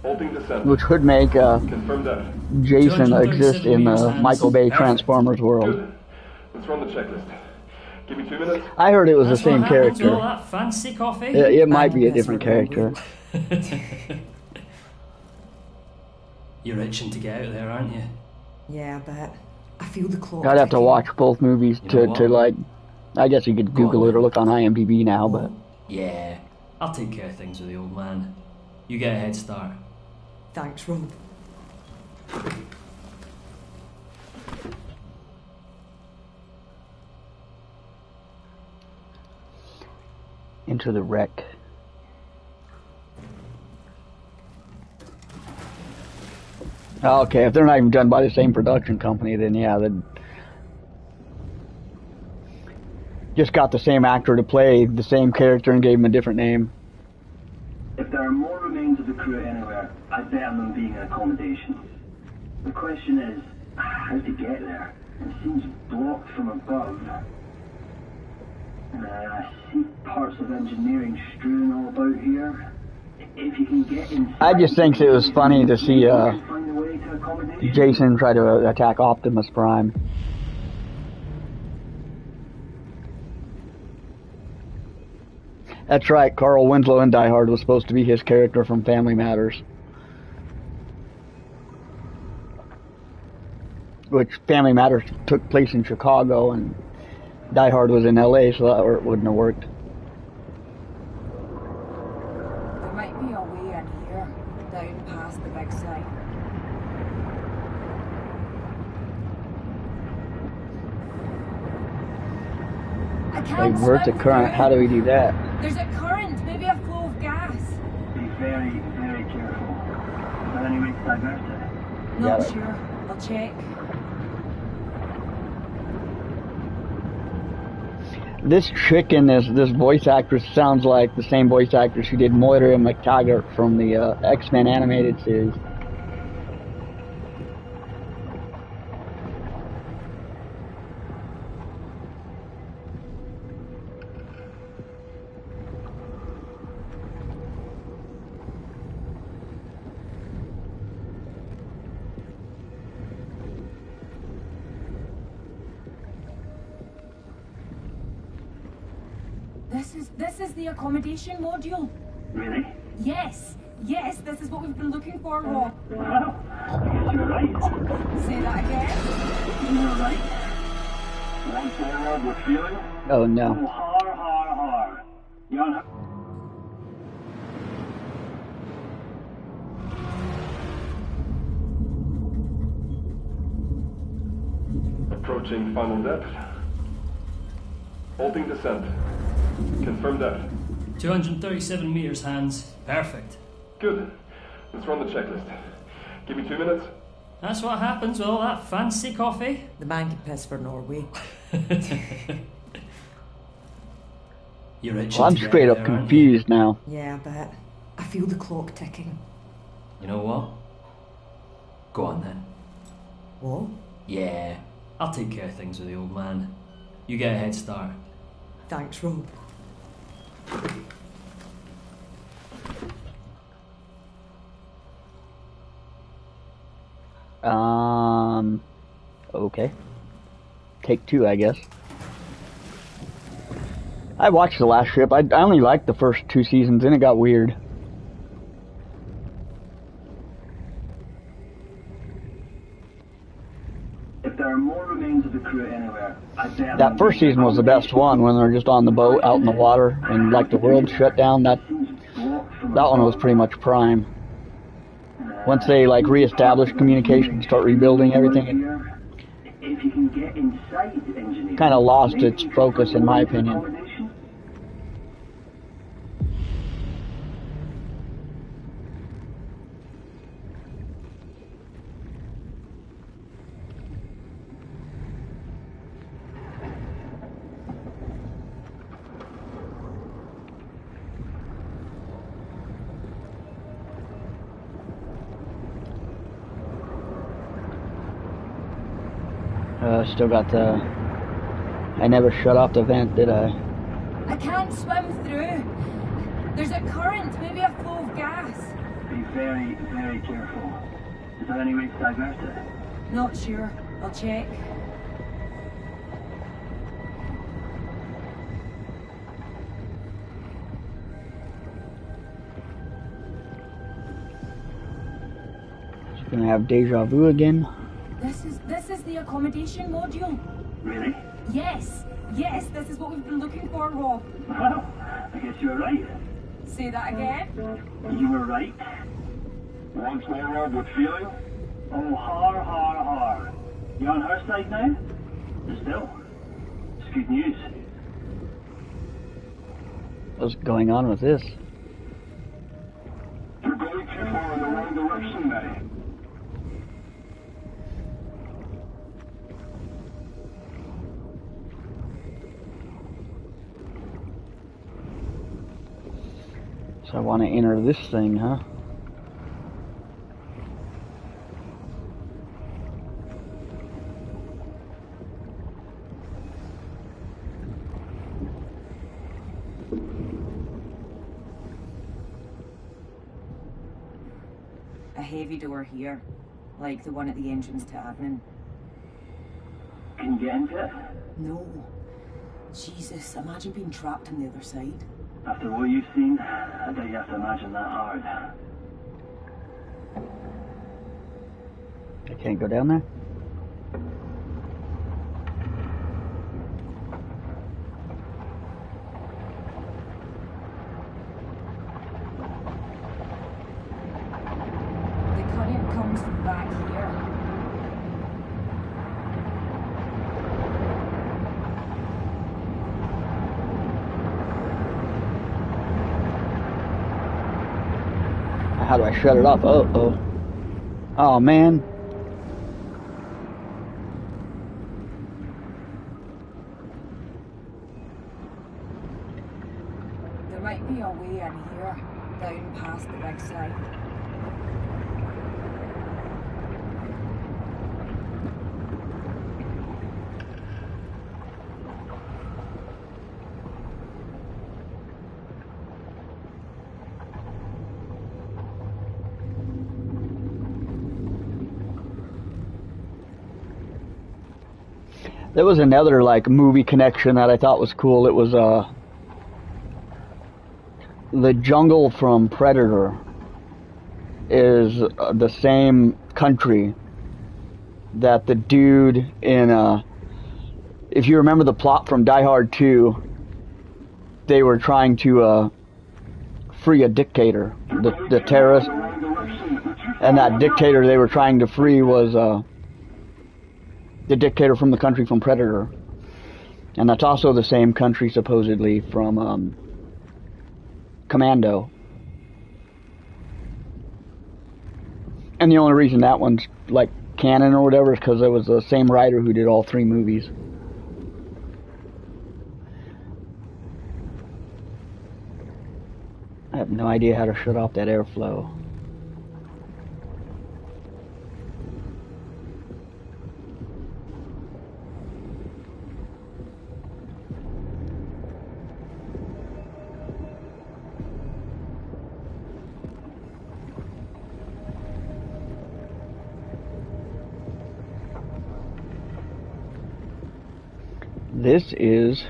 Holding descent. Which would make Confirm that. Jason exist in the Michael Bay Transformers world. Good. Let's run the checklist. Give me 2 minutes. I heard it was That's the same what happens with all character. that fancy coffee. It might be a different character. You're itching to get out of there, aren't you? Yeah, I bet. I feel the clock. I'd have to watch both movies You know to what? like. I guess you could Google it or look on IMDb now, but Yeah, I'll take care of things with the old man. You get a head start. Thanks, Rob. Into the Wreck. Okay, if they're not even done by the same production company, then yeah, they just got the same actor to play the same character and gave him a different name. If there are more remains of the crew anywhere, I bet on them being in accommodation. The question is, how to get there? It seems blocked from above. I see parts of engineering strewn all about here. If you can get inside, I just think it was funny to see find a way to accommodation. Jason try to attack Optimus Prime. That's right, Carl Winslow in Die Hard was supposed to be his character from Family Matters. Which Family Matters took place in Chicago and Die Hard was in LA, so that wouldn't have worked. There might be a way in here, down past the big sign. I can't Like, where's the swim current? through. How do we do that? There's a current, maybe a flow of gas. Be very, very careful. Is there any way to divert it? Not Yeah. sure. I'll check. This chick in this voice actress sounds like the same voice actress who did Moira McTaggart from the X-Men animated series. This is the accommodation module. Really? Yes, this is what we've been looking for, Rob. Well, I guess you're right. Say that again. You're right. One thing we're feeling? Oh no. Har. You're Approaching final depth. Holding descent. Confirm that. 237 meters, Hans. Perfect. Good. Let's run the checklist. Give me 2 minutes. That's what happens with all that fancy coffee. The man can piss for Norway. You're itching Well, I'm to get straight out up there, aren't you? confused now. Yeah, I bet. I feel the clock ticking. You know what? Go on then. What? Yeah, I'll take care of things with the old man. You get a head start. Thanks, Rob. Okay. Take two, I guess. I watched The Last Ship. I only liked the first two seasons, then it got weird. If there are more remains of the crew anywhere, I bet That first season was the best one, when they're just on the boat out in the water and like the world shut down. That one was pretty much prime. Once they like reestablish communication, start rebuilding everything, if you can get inside the engineer, it kind of lost its focus, in my opinion. Still got the... I never shut off the vent, did I? I can't swim through. There's a current, maybe a flow of gas. Be very, very careful. Is there any way to divert it? Not sure. I'll check. She's gonna have deja vu again. This is the accommodation module. Really? Yes, this is what we've been looking for, Rob. Well, I guess you were right. Say that again. You were right. Once more, Rob, with feeling? Oh, har. You on her side now? Still. It's good news. What's going on with this? You're going too far in the wrong direction, Matty. So I want to enter this thing, huh? A heavy door here, like the one at the entrance to admin. Can you get into it? No. Jesus, imagine being trapped on the other side. After what you've seen, I doubt you have to imagine that hard. I can't go down there? The current comes from back here. How do I shut it off? Uh-oh. Oh, man. There might be a way in here, down past the big slide. There was another like movie connection that I thought was cool. It was the jungle from Predator is the same country that the dude in if you remember the plot from Die Hard 2, they were trying to free a dictator, the terrorist, and that dictator they were trying to free was the dictator from the country from Predator. And that's also the same country, supposedly, from Commando. And the only reason that one's, like, canon or whatever is because it was the same writer who did all 3 movies. I have no idea how to shut off that airflow. This is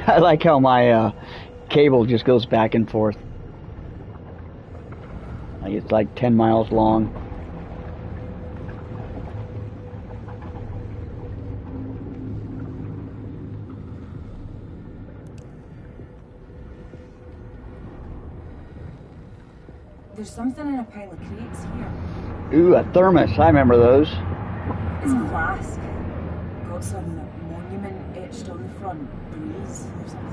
I like how my cable just goes back and forth. Like it's like 10 miles long. There's something in a pile of crates here. Ooh, a thermos. I remember those. It's a flask. Got some monument etched on the front. Breeze or something.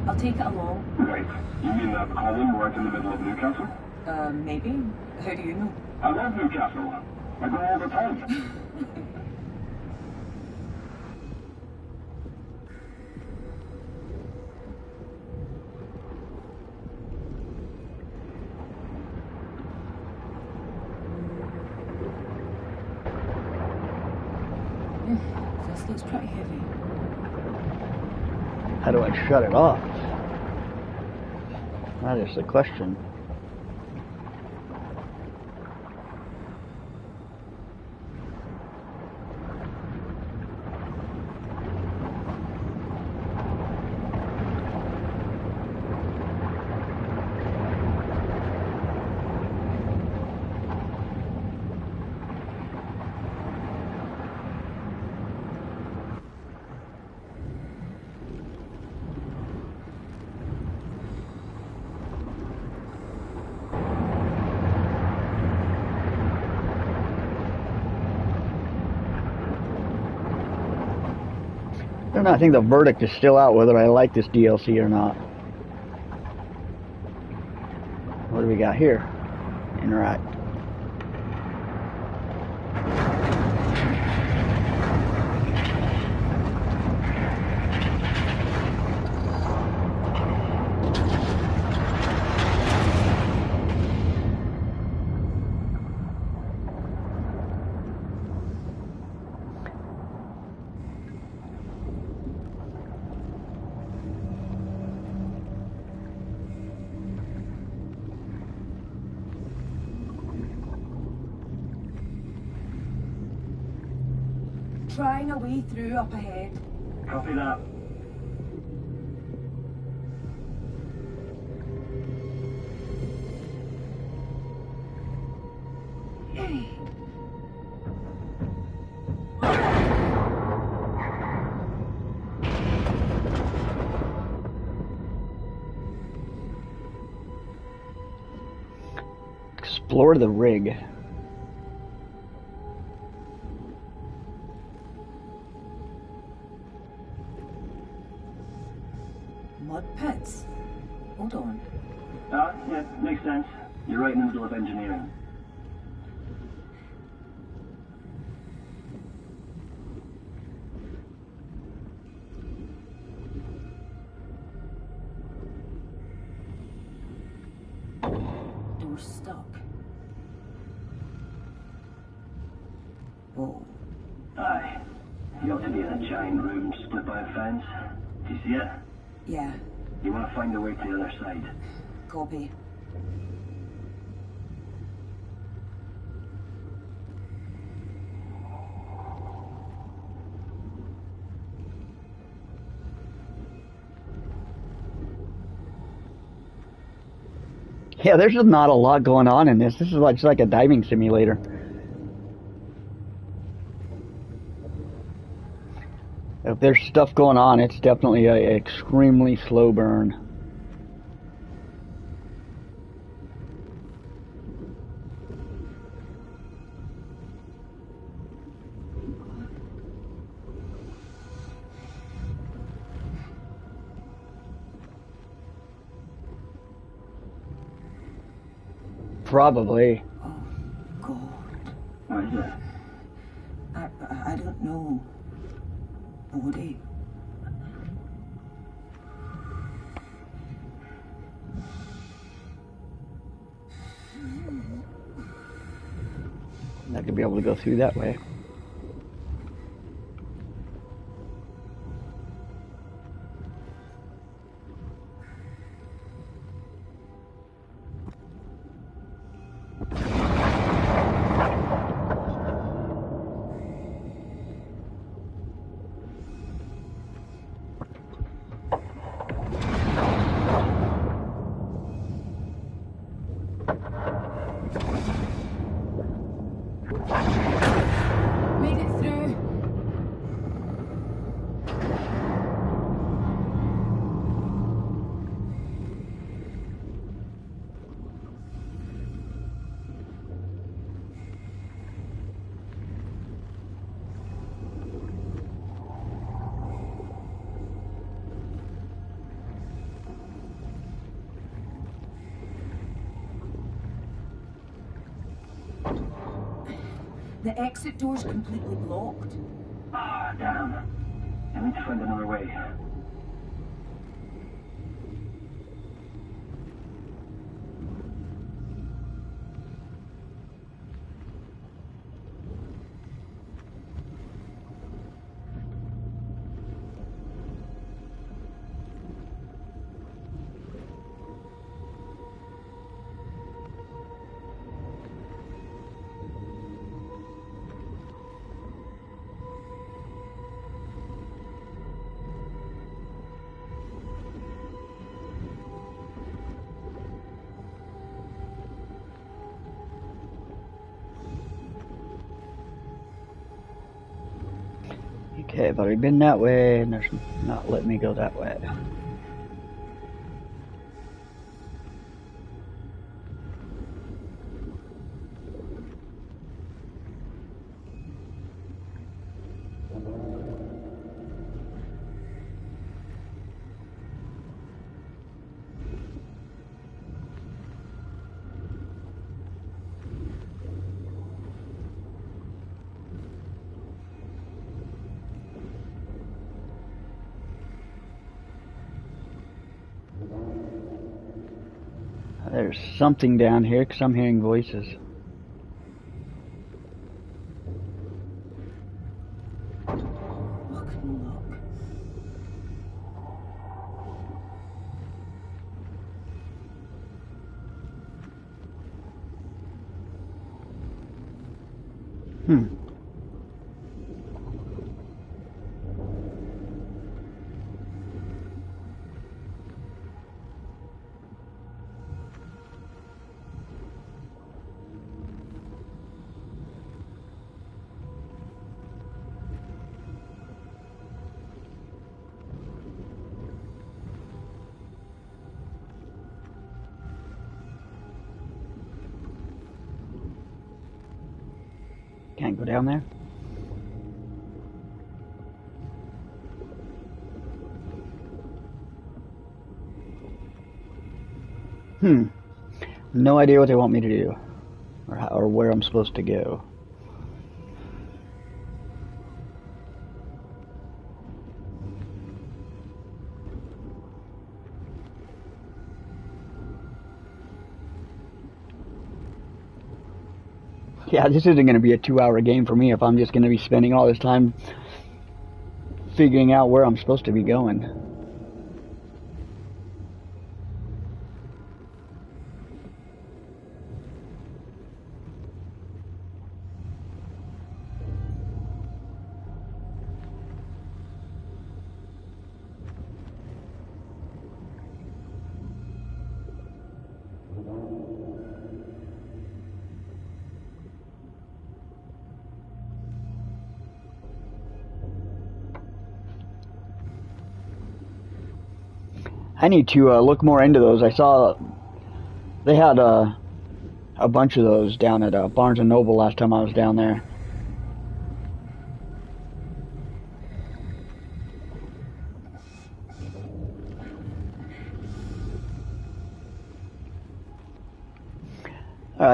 I'll take it along. Right. You mean that column right in the middle of Newcastle? Maybe. How do you know? I love Newcastle. I go all the time. This looks pretty heavy. How do I shut it off? That is the question. I don't know, I think the verdict is still out whether I like this DLC or not. What do we got here? Interact. Trying a way through up ahead. Copy that. Explore the rig. Mud pits? Hold on. Yeah, makes sense. You're right in the middle of engineering. Door's stuck. Whoa. Aye. You ought to be in a giant room split by a fence. Do you see it? Yeah, You want to find a way to the other side. copy. Yeah, there's just not a lot going on in this. This is like, just like a diving simulator. If there's stuff going on, it's definitely an extremely slow burn. Probably. Oh, God. What is it? I don't know. Body. Not gonna be able to go through that way. The exit door's completely blocked. Ah, damn. I need to find another way. Okay, I've already been that way, and there's not letting me go that way. There's something down here, because I'm hearing voices. Luck no luck. Can't go down there? No idea what they want me to do. Or where I'm supposed to go. Yeah, this isn't going to be a 2-hour game for me if I'm just going to be spending all this time figuring out where I'm supposed to be going. I need to look more into those. I saw they had a bunch of those down at Barnes & Noble last time I was down there.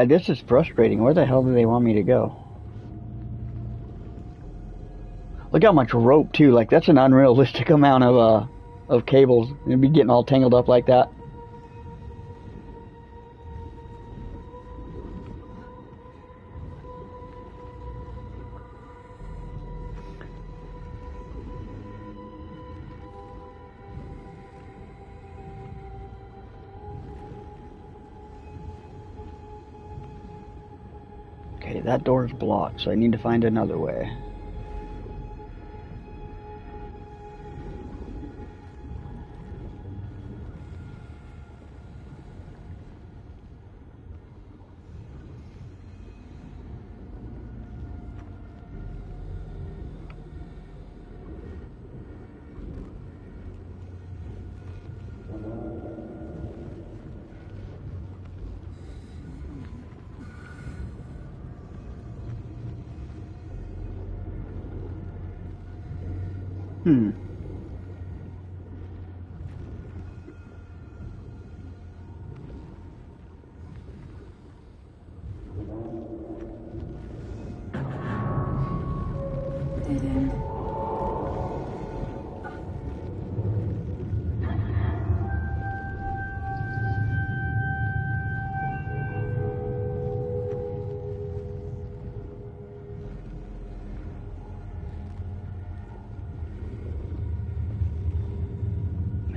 This is frustrating. Where the hell do they want me to go? Look how much rope, too. Like, that's an unrealistic amount of cables. You'd be getting all tangled up like that. Okay, that door's blocked, so I need to find another way.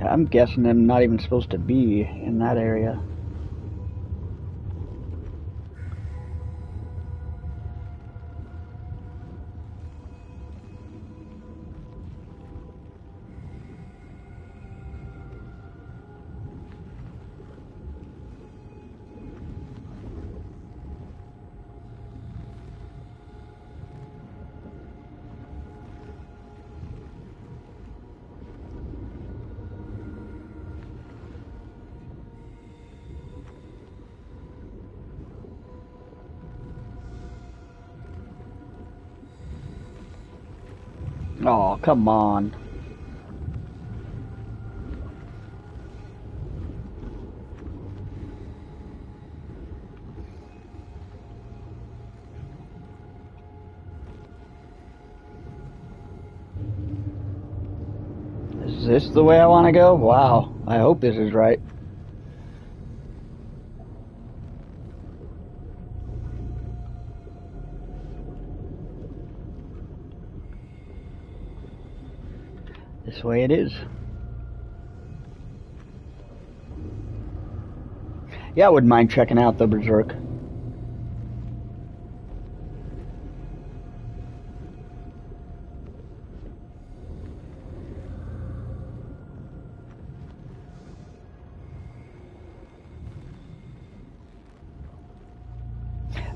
I'm guessing I'm not even supposed to be in that area. Oh, come on. Is this the way I want to go? Wow. I hope this is right. This way it is. Yeah, I wouldn't mind checking out the Berserk.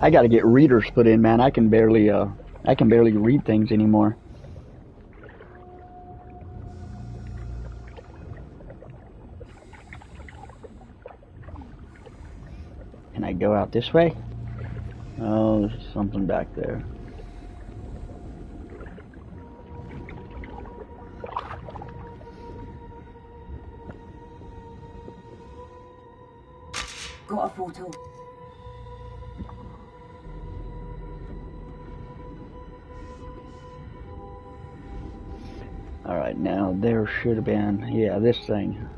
I gotta get readers put in, man. I can barely read things anymore. Can I go out this way? Oh, there's something back there. Got a photo. Alright, now there should have been, yeah, this thing.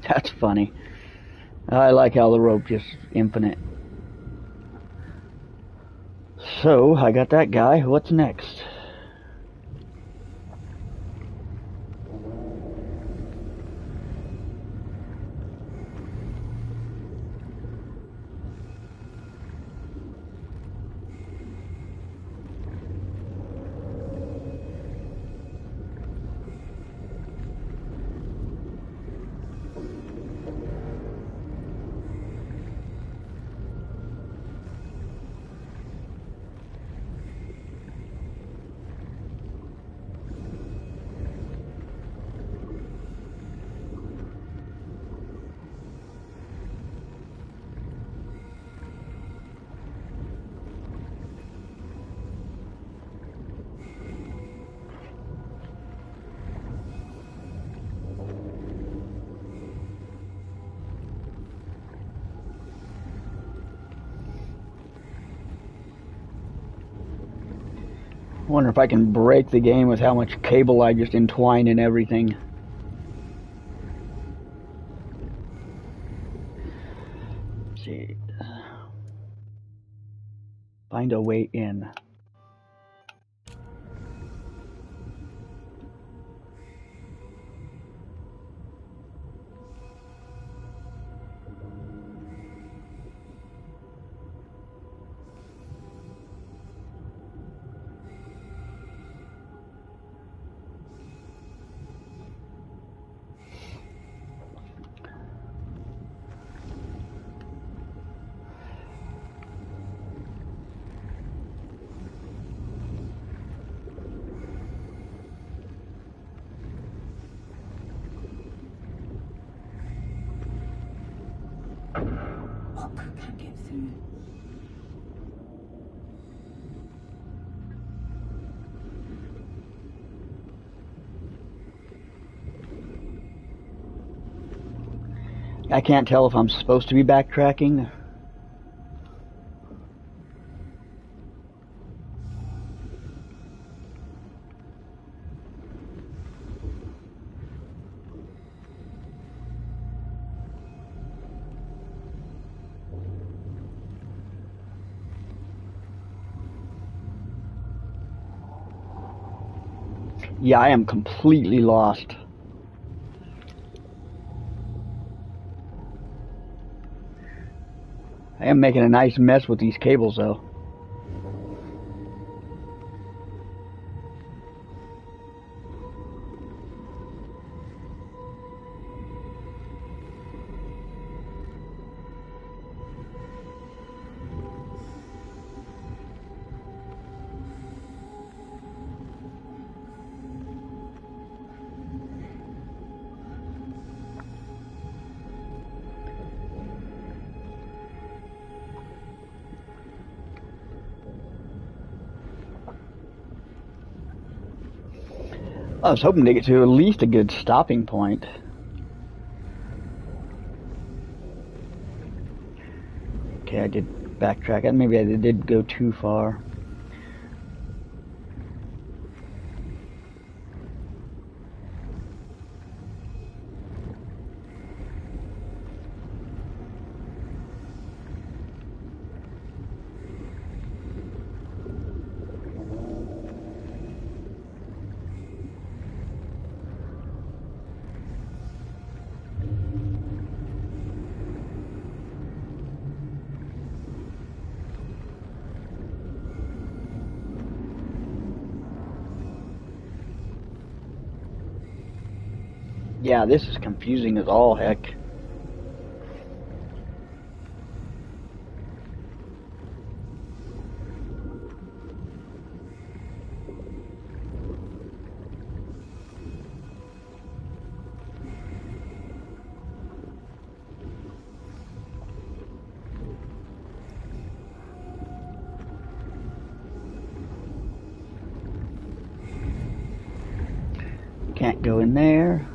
That's funny. I like how the rope just infinite. So, I got that guy. What's next? I wonder if I can break the game with how much cable I just entwine in everything. Let's see. Find a way in. Can't get through. I can't tell if I'm supposed to be backtracking. Yeah, I am completely lost. I am making a nice mess with these cables, though. I was hoping to get to at least a good stopping point. Okay, I did backtrack. Maybe I did go too far. Yeah, this is confusing as all heck. Can't go in there.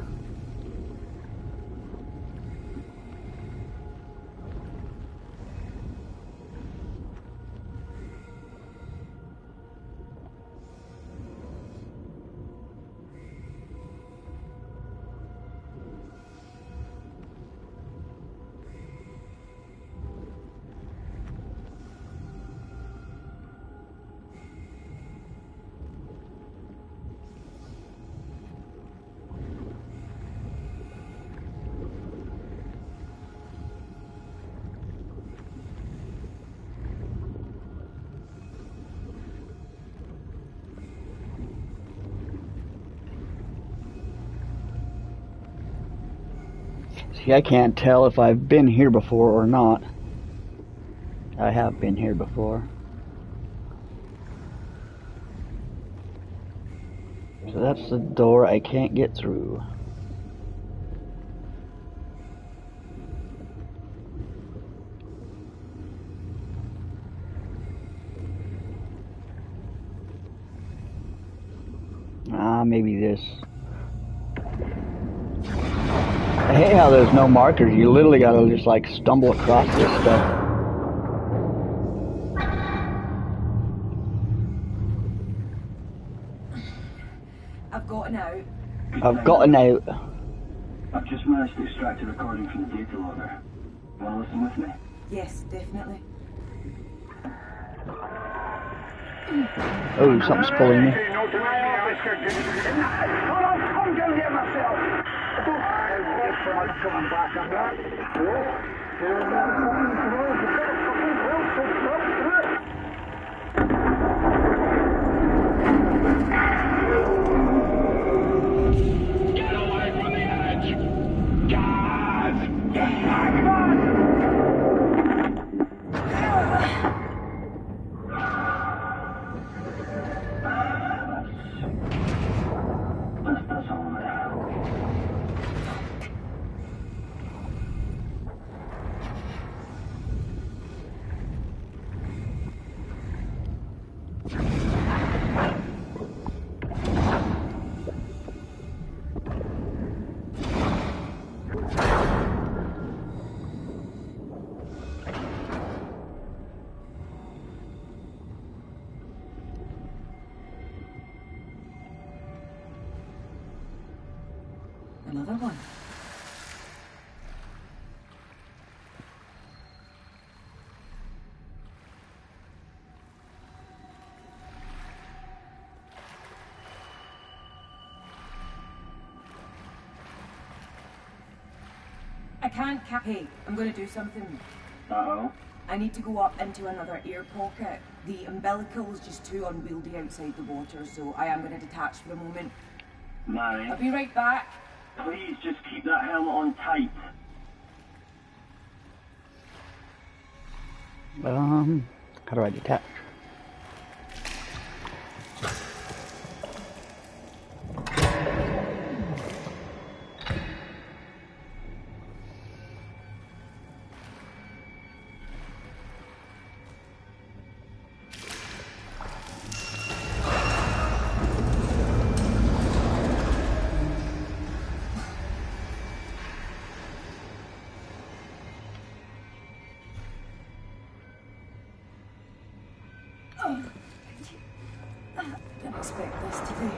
See, I can't tell if I've been here before or not. I have been here before. So that's the door I can't get through. Maybe this. I hate how there's no markers. You literally gotta just like stumble across this stuff. I've gotten out. I've gotten out. I've just managed to extract a recording from the data logger. Wanna listen with me? Yes, definitely. Oh, something's pulling me. Get away from the edge! Guys! Get back! That's all of it. Another one. can't Hey, I'm gonna do something. Uh-oh. I need to go up into another air pocket. The umbilical is just too unwieldy outside the water, so I am gonna detach for a moment. Mary, I'll be right back. please just keep that helmet on tight. How do I detach? Didn't expect this today.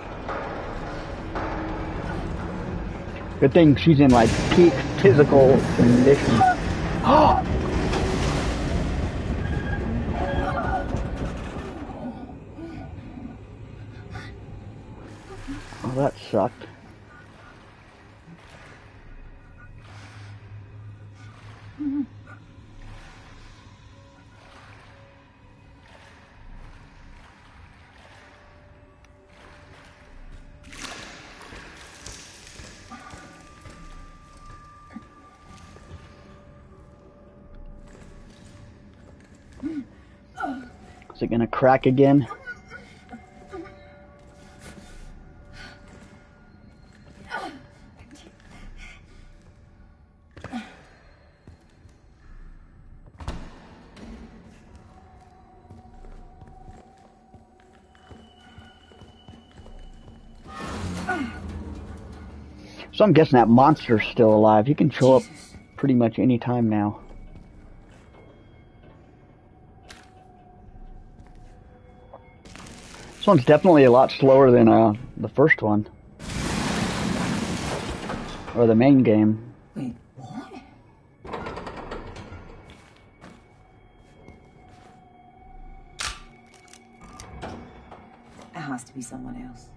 Good thing she's in like peak physical condition. Oh! Oh, that sucked. Is it gonna crack again? So I'm guessing that monster's still alive. He can show up pretty much any time now. This one's definitely a lot slower than the first one. Or the main game. Wait, what? It has to be someone else.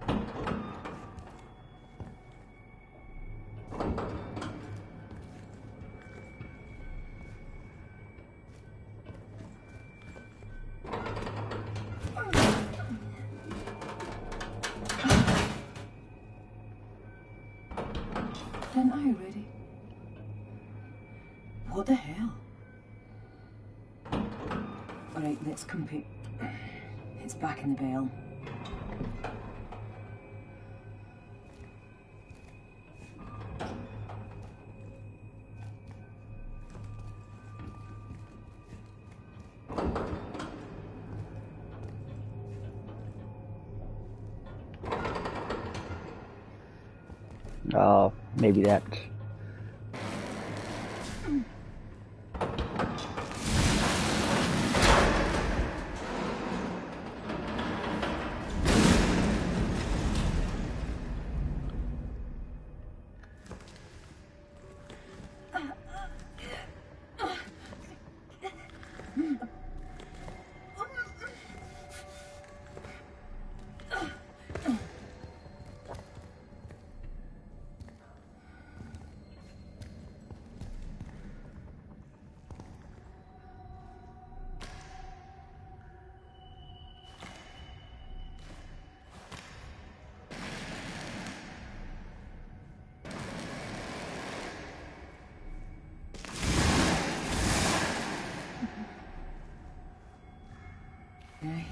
Then are you ready? What the hell? Alright, let's compare. It's back in the bell. Maybe that.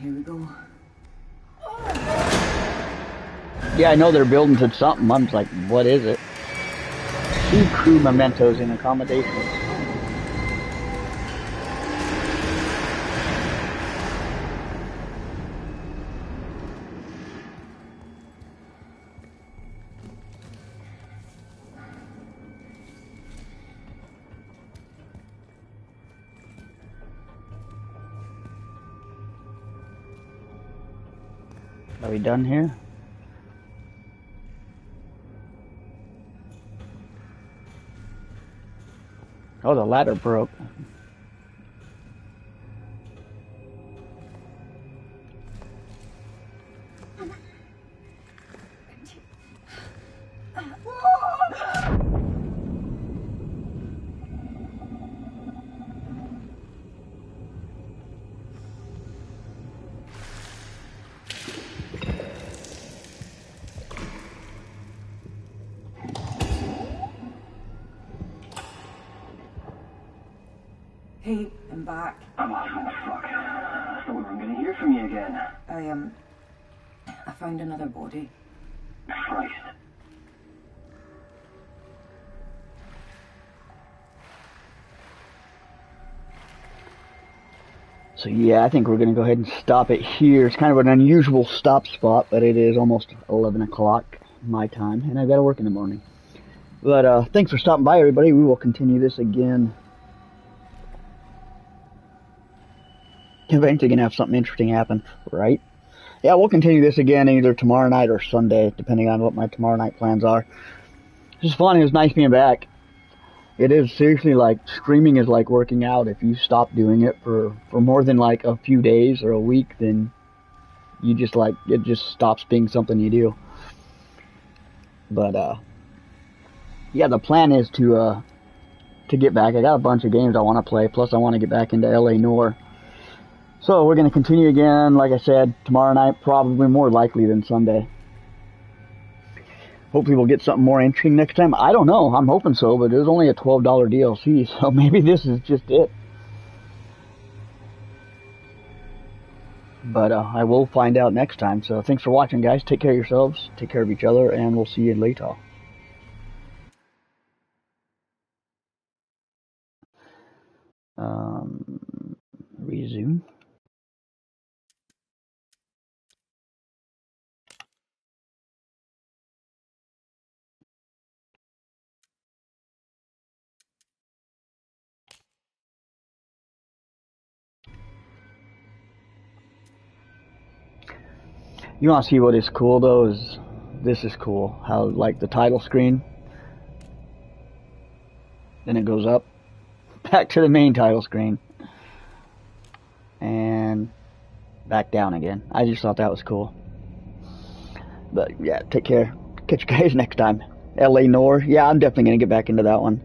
Here we go. Yeah, I know they're building to something. I'm just like, what is it? See crew mementos in accommodations. Are we done here? Oh, the ladder broke. Hey, I'm back. Oh, fuck. I thought we weren't going to hear from you again. I found another body. Christ. So yeah, I think we're going to go ahead and stop it here. It's kind of an unusual stop spot, but it is almost 11 o'clock my time, and I've got to work in the morning. But thanks for stopping by, everybody. We will continue this again. Eventually going to have something interesting happen, right? Yeah, we'll continue this again either tomorrow night or Sunday, depending on what my tomorrow night plans are. This is fun. It was nice being back. It is seriously like streaming is like working out. If you stop doing it for more than like a few days or a week, then you just like it just stops being something you do. But yeah, the plan is to get back. I got a bunch of games I want to play. Plus, I want to get back into LA Noire. So we're going to continue again, like I said, tomorrow night, probably more likely than Sunday. Hopefully we'll get something more interesting next time. I don't know. I'm hoping so, but it was only a $12 DLC, so maybe this is just it. But I will find out next time. So thanks for watching, guys. Take care of yourselves. Take care of each other, and we'll see you later. Resume. You want to see what is cool though? This is cool. How like the title screen, then it goes up, back to the main title screen, and back down again. I just thought that was cool. But yeah, take care. Catch you guys next time. LA Noire. Yeah, I'm definitely gonna get back into that one.